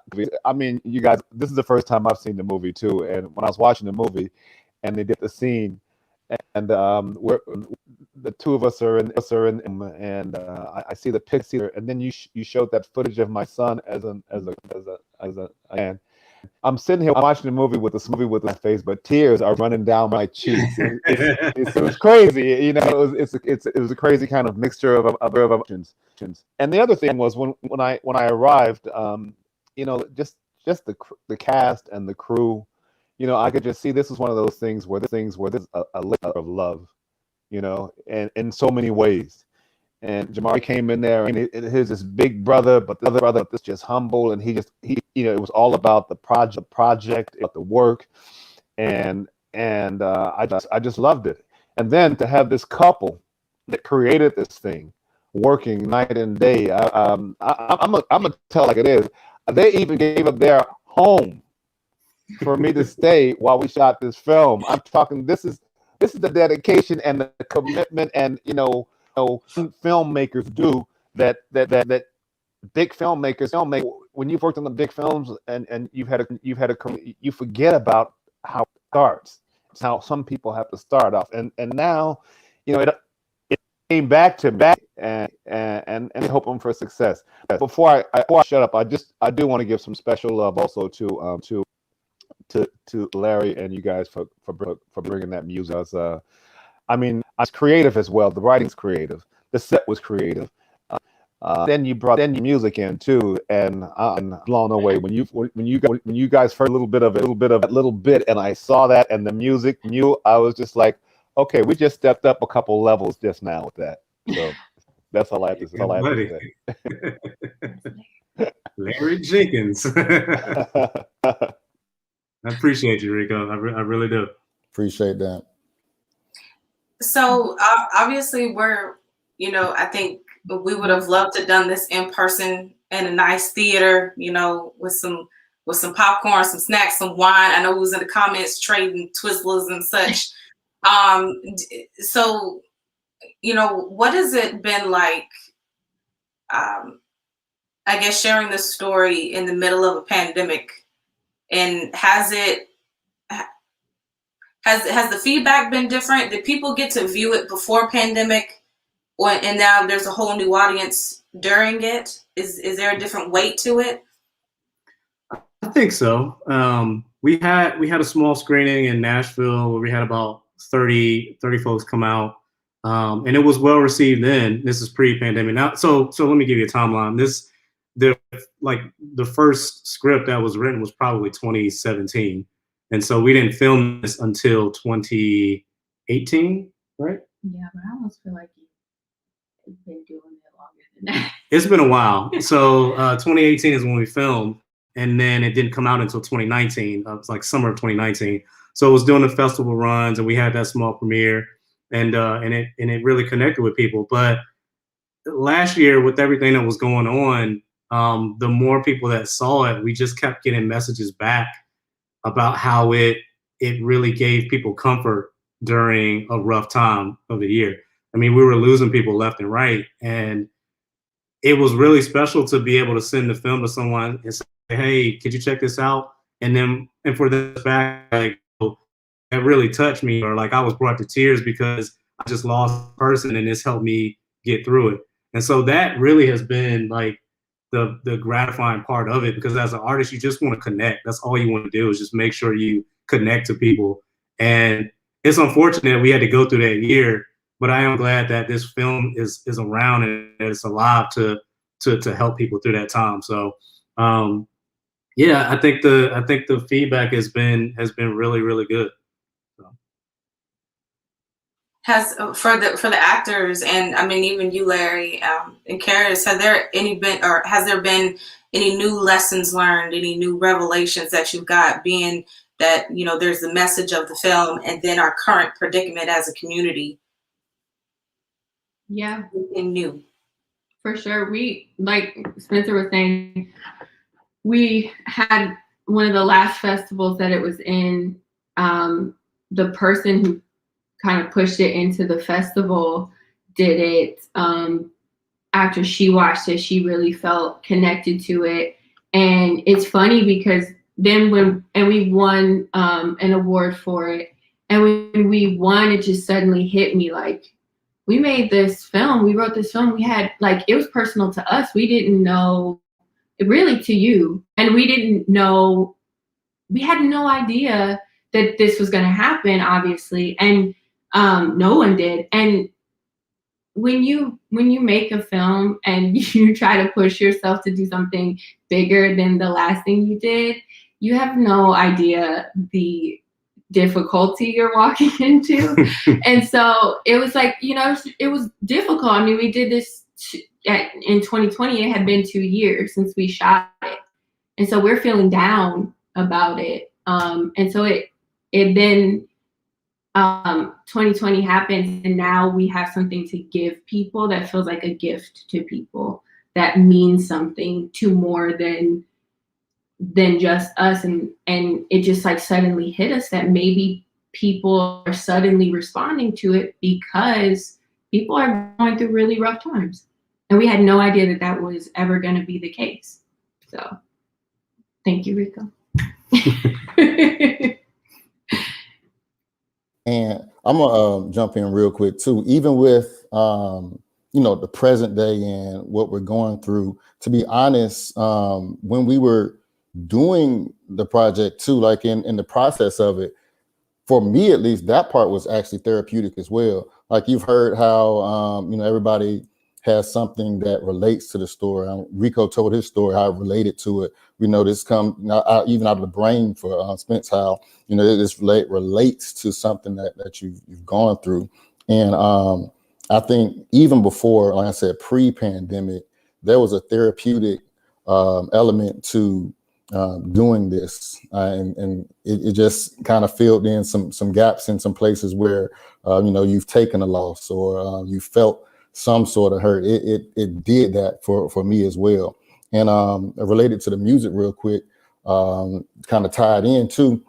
mean, you guys, this is the first time I've seen the movie too. And when I was watching the movie, and they did the scene, and the two of us are in, and I see the picture, and then you showed that footage of my son as a man. I'm sitting here watching the movie with my face, but tears are running down my cheeks. It was crazy, it was a crazy kind of mixture of emotions. And the other thing was when I arrived, just the cast and the crew. I could just see this is one of those things where there's a layer of love, and in so many ways. And Jamari came in there, and here's this big brother, but the other brother is just humble, and he it was all about the project, about the work, and I just loved it. And then to have this couple that created this thing, working night and day, I'm gonna tell like it is. They even gave up their home for me to stay while we shot this film. I'm talking. This is the dedication and the commitment, and filmmakers do that big filmmakers when you've worked on the big films and you forget about how it starts. It's how some people have to start off, and now it came back to me, and hope them for success. Before I shut up, I do want to give some special love also to Larry and you guys for bringing that music. I was creative as well. The writing's creative. The set was creative. Then you brought music in too, and I'm blown away when you guys heard a little bit, and I saw that and the music. I was just like, okay, we just stepped up a couple levels just now with that. So That's all I have to say. Buddy. Larry Jenkins. I appreciate you, Rico. I really do. Appreciate that. So obviously we're, you know, I think we would have loved to have done this in person in a nice theater, you know, with some popcorn, some snacks, some wine. I know who was in the comments trading Twizzlers and such. So, you know, what has it been like, I guess, sharing this story in the middle of a pandemic? And has the feedback been different? Did people get to view it before pandemic, and now there's a whole new audience during it? Is there a different weight to it? I think so. We had a small screening in Nashville where we had about 30 folks come out, and it was well received then. This is pre-pandemic. Now, so let me give you a timeline. The first script that was written was probably 2017, and so we didn't film this until 2018, right? Yeah, but I almost feel like you've been doing it longer than that. It's been a while. So 2018 is when we filmed, and then it didn't come out until 2019. It was like summer of 2019. So it was doing the festival runs, and we had that small premiere, and it really connected with people. But last year, with everything that was going on, the more people that saw it, we just kept getting messages back about how it really gave people comfort during a rough time of the year. I mean, we were losing people left and right, and it was really special to be able to send the film to someone and say, "Hey, could you check this out?" And for this back, like, it really touched me, or like I was brought to tears because I just lost a person, and this helped me get through it. And so that really has been like the gratifying part of it, because as an artist, you just want to connect. That's all you want to do, is just make sure you connect to people. And it's unfortunate we had to go through that year, but I am glad that this film is around and it's alive to help people through that time. So yeah, I think the feedback has been really, really good. Has for the actors, and I mean even you, Larry, and Karis, has there been any new lessons learned, any new revelations that you've got, being that, you know, there's the message of the film and then our current predicament as a community? Yeah, anything new? For sure. We, like Spencer was saying, we had one of the last festivals that it was in. The person who kind of pushed it into the festival did it after she watched it. She really felt connected to it, and it's funny because then we won an award for it, and when we won, it just suddenly hit me like, we made this film, we wrote this film, we had, like, it was personal to us. We didn't know, really to you, and we didn't know, we had no idea that this was going to happen, obviously, and no one did. And when you make a film and you try to push yourself to do something bigger than the last thing you did, you have no idea the difficulty you're walking into. And so it was like, you know, it was difficult. I mean, we did this in 2020. It had been 2 years since we shot it, and so we're feeling down about it. And so it then 2020 happens, and now we have something to give people that feels like a gift to people, that means something to more than just us. And it just like suddenly hit us that maybe people are suddenly responding to it because people are going through really rough times, and we had no idea that that was ever going to be the case. So thank you, Rico. And I'm gonna jump in real quick too. Even with you know, the present day and what we're going through, to be honest, when we were doing the project too, like in the process of it, for me at least, that part was actually therapeutic as well. Like, you've heard how you know, everybody has something that relates to the story. Rico told his story, how it related to it. We know this come even out of the brain for Spence, how, you know, this relates to something that you've gone through. And I think even before, like I said, pre-pandemic, there was a therapeutic element to doing this, and it just kind of filled in some gaps in some places where you've taken a loss or you felt some sort of hurt. It did that for me as well. And related to the music real quick, kind of tied in too.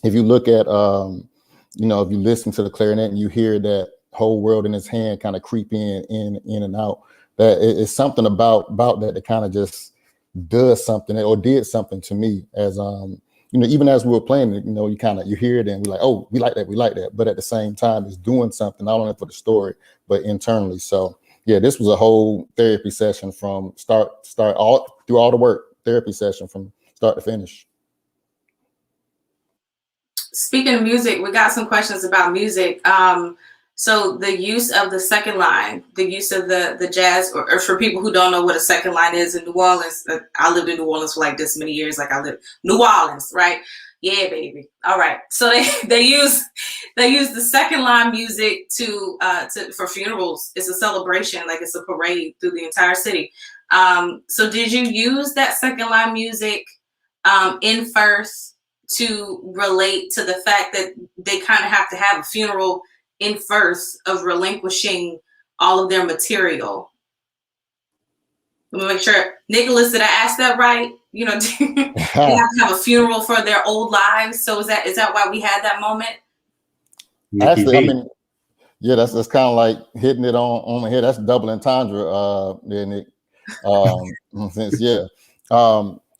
If you look at if you listen to the clarinet and you hear that whole world in his hand kind of creep in and out, that it's something about that kind of just does something or did something to me as even as we were playing it, you hear it and we're like, oh, we like that, but at the same time it's doing something not only for the story but internally. So yeah, this was a whole therapy session from start all through all the work, therapy session from start to finish. Speaking of music, we got some questions about music. So the use of the second line, the use of the jazz, or for people who don't know what a second line is in New Orleans, I lived in New Orleans for like this many years. Like I lived New Orleans, right? Yeah, baby. All right. So they use the second line music to for funerals. It's a celebration, like it's a parade through the entire city. So did you use that second line music in first to relate to the fact that they kind of have to have a funeral in first of relinquishing all of their material? Let me make sure, Nicholas, did I ask that right? They have to have a funeral for their old lives. So is that why we had that moment? Actually, I mean, yeah, that's kind of like hitting it on the head. That's double entendre, there, Nick.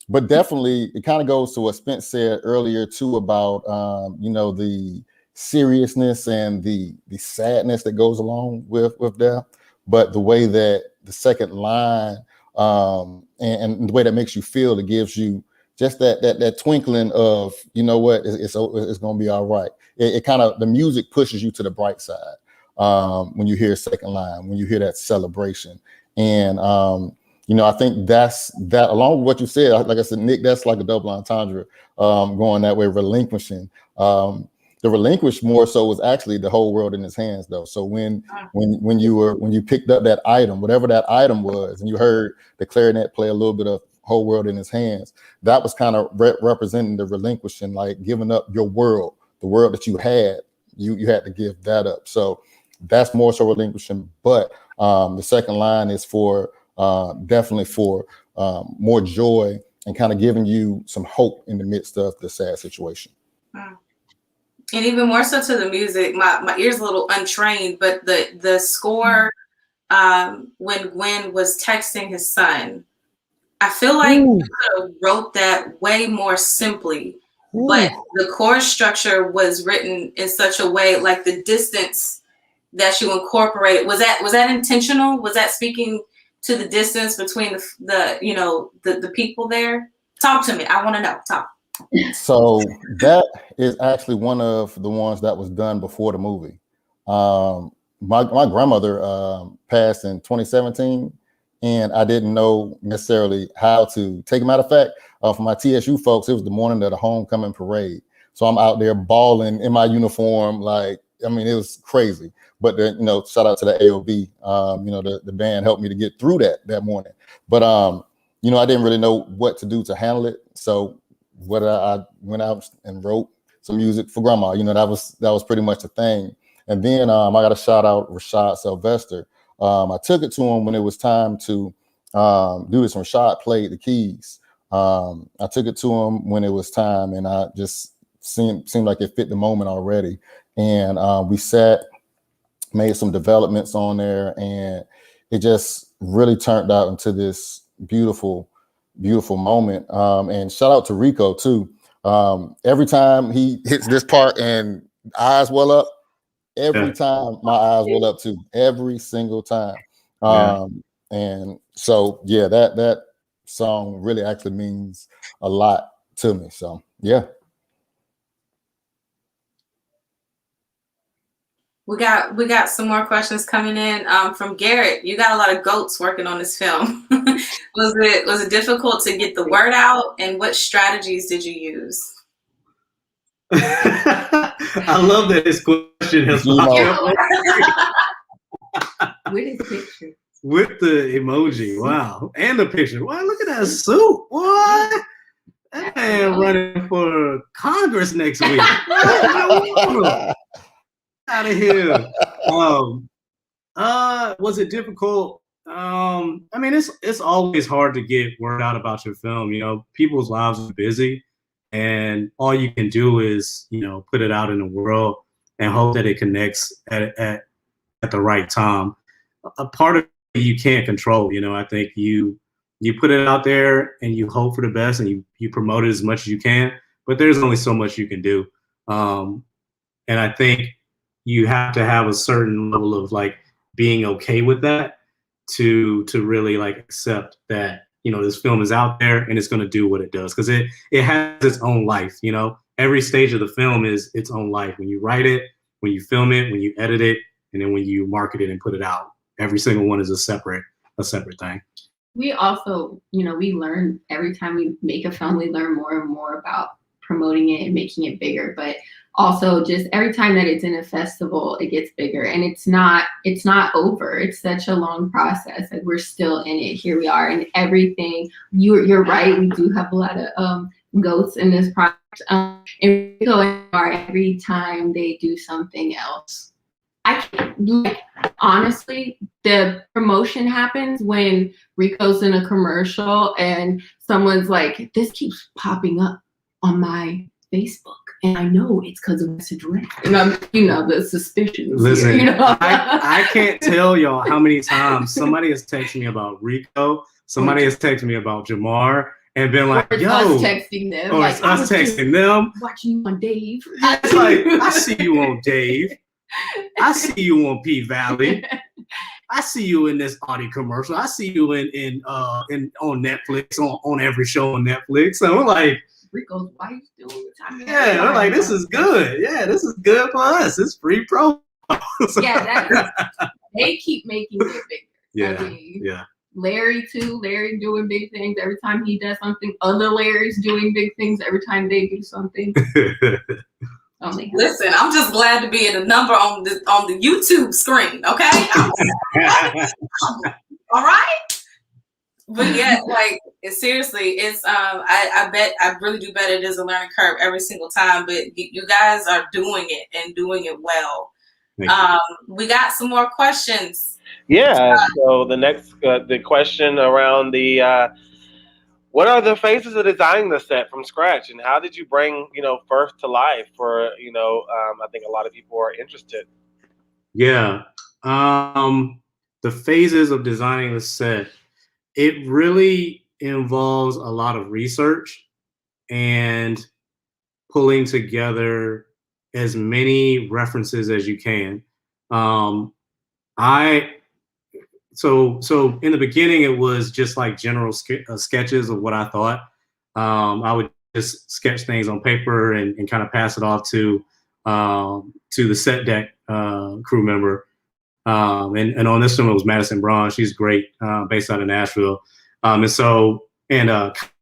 But definitely it kind of goes to what Spence said earlier too about the seriousness and the sadness that goes along with death, but the way that the second line and the way that makes you feel, it gives you just that twinkling of, it's going to be all right. It kind of, the music pushes you to the bright side when you hear second line, when you hear that celebration. And I think that's that, along with what you said. Like I said, Nick, that's like a double entendre, going that way, relinquishing. The relinquish more so was actually the whole world in his hands, though. So when you picked up that item, whatever that item was, and you heard the clarinet play a little bit of whole world in his hands, that was kind of representing the relinquishing, like giving up your world, the world that you had. You had to give that up. So that's more so relinquishing. But the second line is for definitely for more joy and kind of giving you some hope in the midst of the sad situation. And even more so to the music, my ear's a little untrained, but the score, when Gwen was texting his son, I feel like you could have wrote that way more simply, but the chorus structure was written in such a way, like the distance that you incorporated, was that intentional? Was that speaking to the distance between the people there? Talk to me. I want to know. Talk. So that is actually one of the ones that was done before the movie. My grandmother passed in 2017, and I didn't know necessarily how to take it. Matter of fact, for my TSU folks, it was the morning of the homecoming parade. So I'm out there bawling in my uniform, like, I mean, it was crazy. But shout out to the AOB. The band helped me to get through that morning. But I didn't really know what to do to handle it. So I went out and wrote some music for grandma. That was pretty much the thing. And then I got to shout out Rashad Sylvester. I took it to him when it was time to do this. Rashad played the keys. I took it to him when it was time, and I just seemed like it fit the moment already. And we sat, made some developments on there, and it just really turned out into this beautiful moment. And shout out to Rico too. Every time he hits this part and eyes well up, every time my eyes well up too, every single time. And so yeah, that song really actually means a lot to me. So yeah. We got some more questions coming in from Garrett. You got a lot of goats working on this film. Was it difficult to get the word out, and what strategies did you use? I love that this question has popped up. With his picture. With the emoji. Wow. And the picture. Wow, look at that suit. What? That man running for Congress next week. Out of here. Was it difficult? I mean, it's always hard to get word out about your film. You know, people's lives are busy, and all you can do is, you know, put it out in the world and hope that it connects at the right time. A part of it you can't control. You know, I think you put it out there and you hope for the best and you promote it as much as you can, but there's only so much you can do. And I think you have to have a certain level of like being okay with that to really like accept that, you know, this film is out there and it's going to do what it does, because it has its own life. You know, every stage of the film is its own life. When you write it, when you film it, when you edit it, and then when you market it and put it out, every single one is a separate thing. We also, you know, we learn every time we make a film, we learn more and more about promoting it and making it bigger. But also just every time that it's in a festival, it gets bigger, and it's not over. It's such a long process. Like, we're still in it. Here we are, and everything. You're right. We do have a lot of goats in this project. And we go in every time they do something else. I can't, like, honestly, the promotion happens when Rico's in a commercial and someone's like, this keeps popping up on my Facebook, and I know it's because of Message Red. And I'm, you know, the suspicions. Listen, here, you know? I can't tell y'all how many times somebody has texted me about Rico, somebody has texted me about Jamar, and been like, or yo. us texting them. Or like, us texting them. Watching you on Dave. It's like, I see you on Dave. I see you on P Valley. I see you in this Audi commercial. I see you in on Netflix, on every show on Netflix. So we're like, Rico's wife doing it. yeah, we're like, this is good. Yeah, this is good for us. It's free pro. Yeah, they keep making it bigger. Yeah, I mean, yeah. Larry too. Larry doing big things every time he does something. Other Larry's doing big things every time they do something. Listen, I'm just glad to be in a number on the YouTube screen. Okay, all right. But yeah, like seriously, it's I really do bet it is a learning curve every single time. But you guys are doing it and doing it well. We got some more questions. Yeah. So the next the question around the what are the phases of designing the set from scratch, and how did you bring, you know, first to life for, you know, I think a lot of people are interested. Yeah. The phases of designing the set, it really involves a lot of research and pulling together as many references as you can. So in the beginning, it was just like general sketches of what I thought. I would just sketch things on paper and kind of pass it off to the set deck crew member. And on this one, it was Madison Braun. She's great, based out of Nashville. And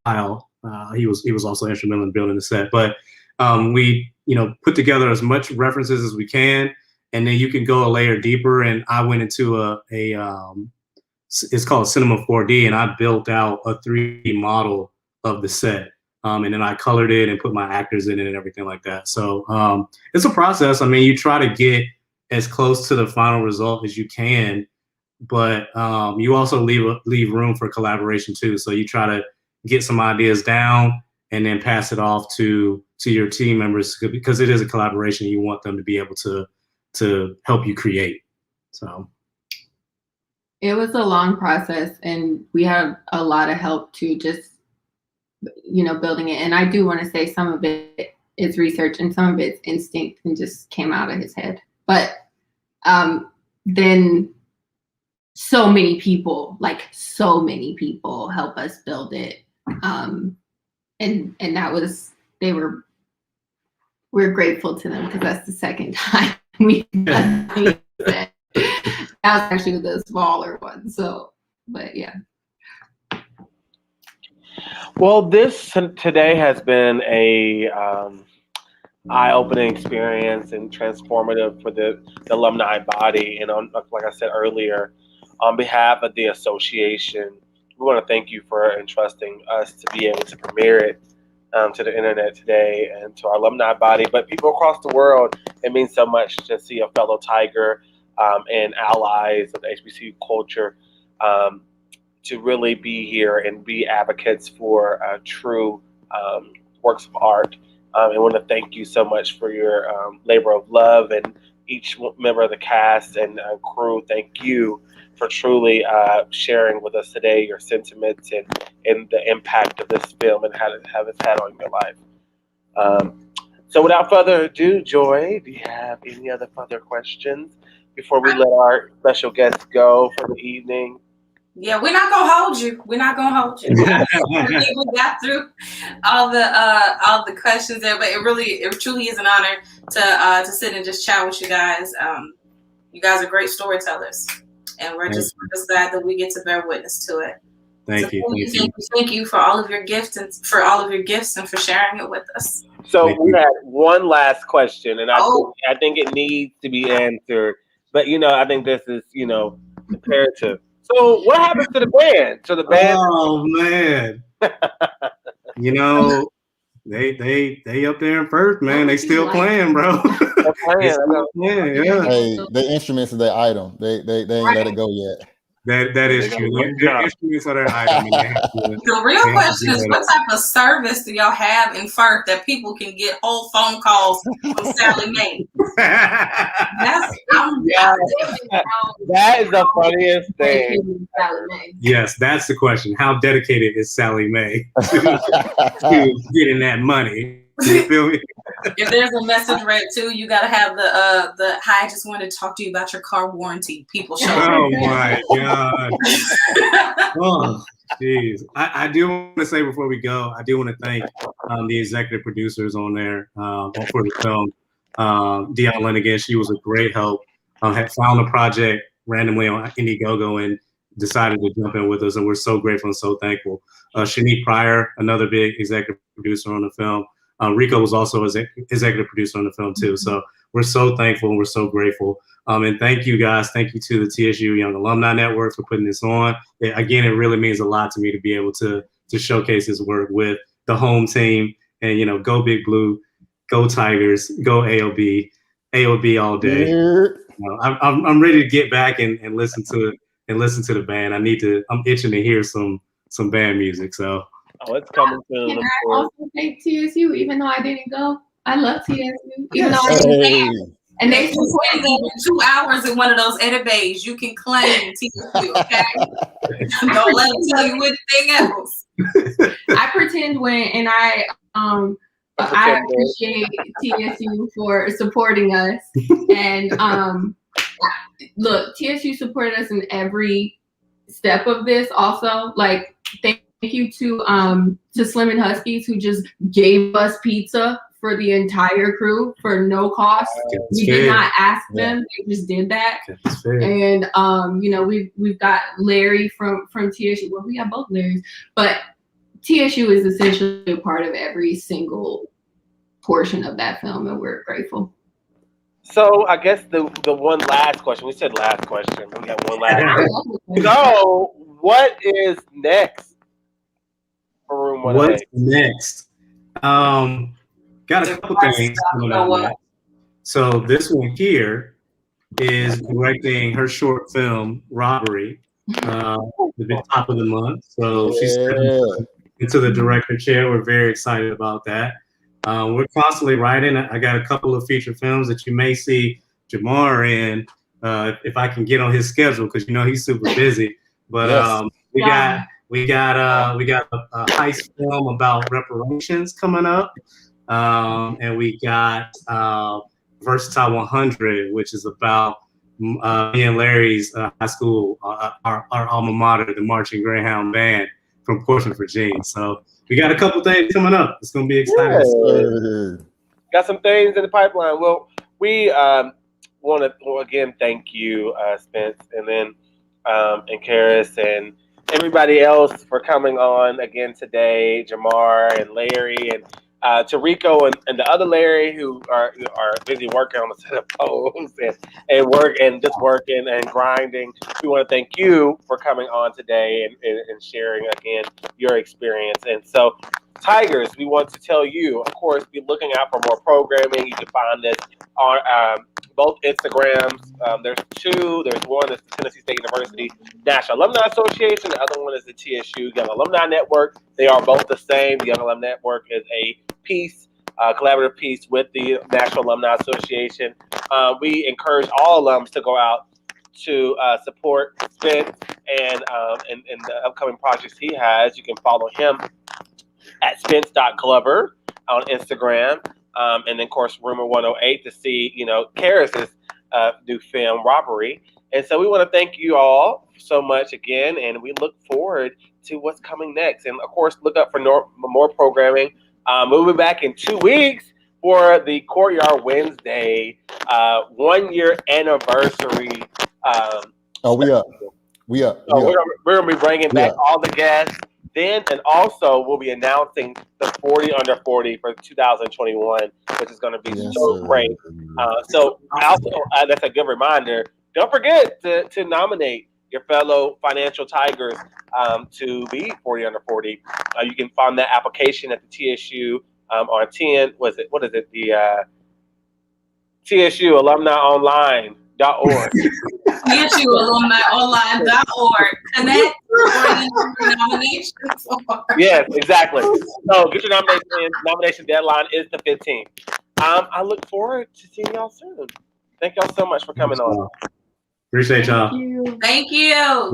Kyle, he was also instrumental in building the set. But we, you know, put together as much references as we can, and then you can go a layer deeper. And I went into it's called Cinema 4D, and I built out a 3D model of the set. And then I colored it and put my actors in it and everything like that. So it's a process. I mean, you try to get as close to the final result as you can, but you also leave room for collaboration too. So you try to get some ideas down and then pass it off to your team members, because it is a collaboration. You want them to be able to help you create. So it was a long process, and we had a lot of help too, just, you know, building it. And I do want to say some of it is research and some of it's instinct and just came out of his head. But then so many people help us build it. And that was, we're grateful to them, because that's the second time we done that. That was actually the smaller one. So, but yeah. Well, this today has been a eye-opening experience and transformative for the alumni body. And like I said earlier, on behalf of the association, we want to thank you for entrusting us to be able to premiere it to the internet today and to our alumni body, but people across the world. It means so much to see a fellow Tiger and allies of the HBCU culture to really be here and be advocates for true works of art. I want to thank you so much for your labor of love, and each member of the cast and crew. Thank you for truly sharing with us today your sentiments and the impact of this film and how it has had on your life. So without further ado, Joy, do you have any other further questions before we let our special guests go for the evening? Yeah, we're not gonna hold you. We're not gonna hold you. I think we got through all the questions there, but it truly is an honor to sit and just chat with you guys. You guys are great storytellers, and we're just glad that we get to bear witness to it. Thank you. Thank you for all of your gifts and for sharing it with us. So we had one last question, and I think it needs to be answered. But I think this is imperative. So what happened to the band? So the band. Oh man. They up there in first, man. They still playing, bro. Hey, the instruments are their item. They ain't let it go yet. That is true. Their instruments are their item. The real question is, what type of service do y'all have in Firth that people can get whole phone calls from Sally Mae? That is the funniest thing. Yes, that's the question. How dedicated is Sally Mae to getting that money? You feel me? If there's a message read too, you gotta have the hi, I just wanted to talk to you about your car warranty. People show. Oh my god. Oh, jeez. I do want to say before we go, I do want to thank the executive producers on there for the film. Deion Lenigan, she was a great help. Had found a project randomly on Indiegogo and decided to jump in with us, and we're so grateful and so thankful. Shanique Pryor, another big executive producer on the film. Rico was also executive producer on the film too. So we're so thankful and we're so grateful. And thank you guys. Thank you to the TSU Young Alumni Network for putting this on. Again, it really means a lot to me to be able to showcase this work with the home team. And go Big Blue, go Tigers, go AOB all day. I'm ready to get back and listen to the band. I'm itching to hear some band music. So. Oh, it's coming soon. Can I also thank TSU, even though I didn't go? I love TSU, even though I didn't go. And they supported me 2 hours in one of those edit bays. You can claim TSU, okay? Don't let them tell you anything else. I pretend and I appreciate TSU for supporting us. And look, TSU supported us in every step of this. Also, thank you to Slim and Huskies, who just gave us pizza for the entire crew for no cost. We did not ask them; they just did that. And we've got Larry from TSU. Well, we got both Larrys, but TSU is essentially a part of every single portion of that film, and we're grateful. So I guess the one last question. We said last question. We got one last. So what is next? What's next? Got a couple things coming up. So this one here is directing her short film Robbery, the top of the month. So she's into the director chair. We're very excited about that. We're constantly writing. I got a couple of feature films that you may see Jamar in if I can get on his schedule, because he's super busy. But we got a heist film about reparations coming up, and we got Versatile 100, which is about me and Larry's high school, our alma mater, the Marching Greyhound Band from Portsmouth, Virginia. So we got a couple things coming up. It's going to be exciting. Got some things in the pipeline. Well, we want to again thank you, Spence, and then and Karis and everybody else for coming on again today, Jamar and Larry, and to Rico and the other Larry who are busy working on the set of posts and working and grinding. We want to thank you for coming on today and sharing again your experience. And so, Tigers, we want to tell you, of course, be looking out for more programming. You can find this on both Instagrams. There's two. There's one that's the Tennessee State University National Alumni Association. The other one is the TSU Young Alumni Network. They are both the same. The Young Alumni Network is a collaborative piece with the National Alumni Association. We encourage all alums to go out to support Spence and the upcoming projects he has. You can follow him at spence.glover on Instagram. And then, of course, Rumor 108 to see, Karis's new film, Robbery. And so we want to thank you all so much again, and we look forward to what's coming next. And, of course, look up for more programming. We'll be back in 2 weeks for the Courtyard Wednesday 1 year anniversary. We up. We're going to be bringing back all the guests. Then, and also, we'll be announcing the 40 under 40 for 2021, which is going to be great. So, also, that's a good reminder. Don't forget to nominate your fellow financial Tigers to be 40 under 40. You can find that application at the TSU on 10. What is it? The TSU Alumni Online.org. TSUAlumniOnline.org. Connect for nominations. Yes, exactly. So get your nomination in. Nomination deadline is the 15th. I look forward to seeing y'all soon. Thank y'all so much for coming on. Appreciate y'all. Thank you.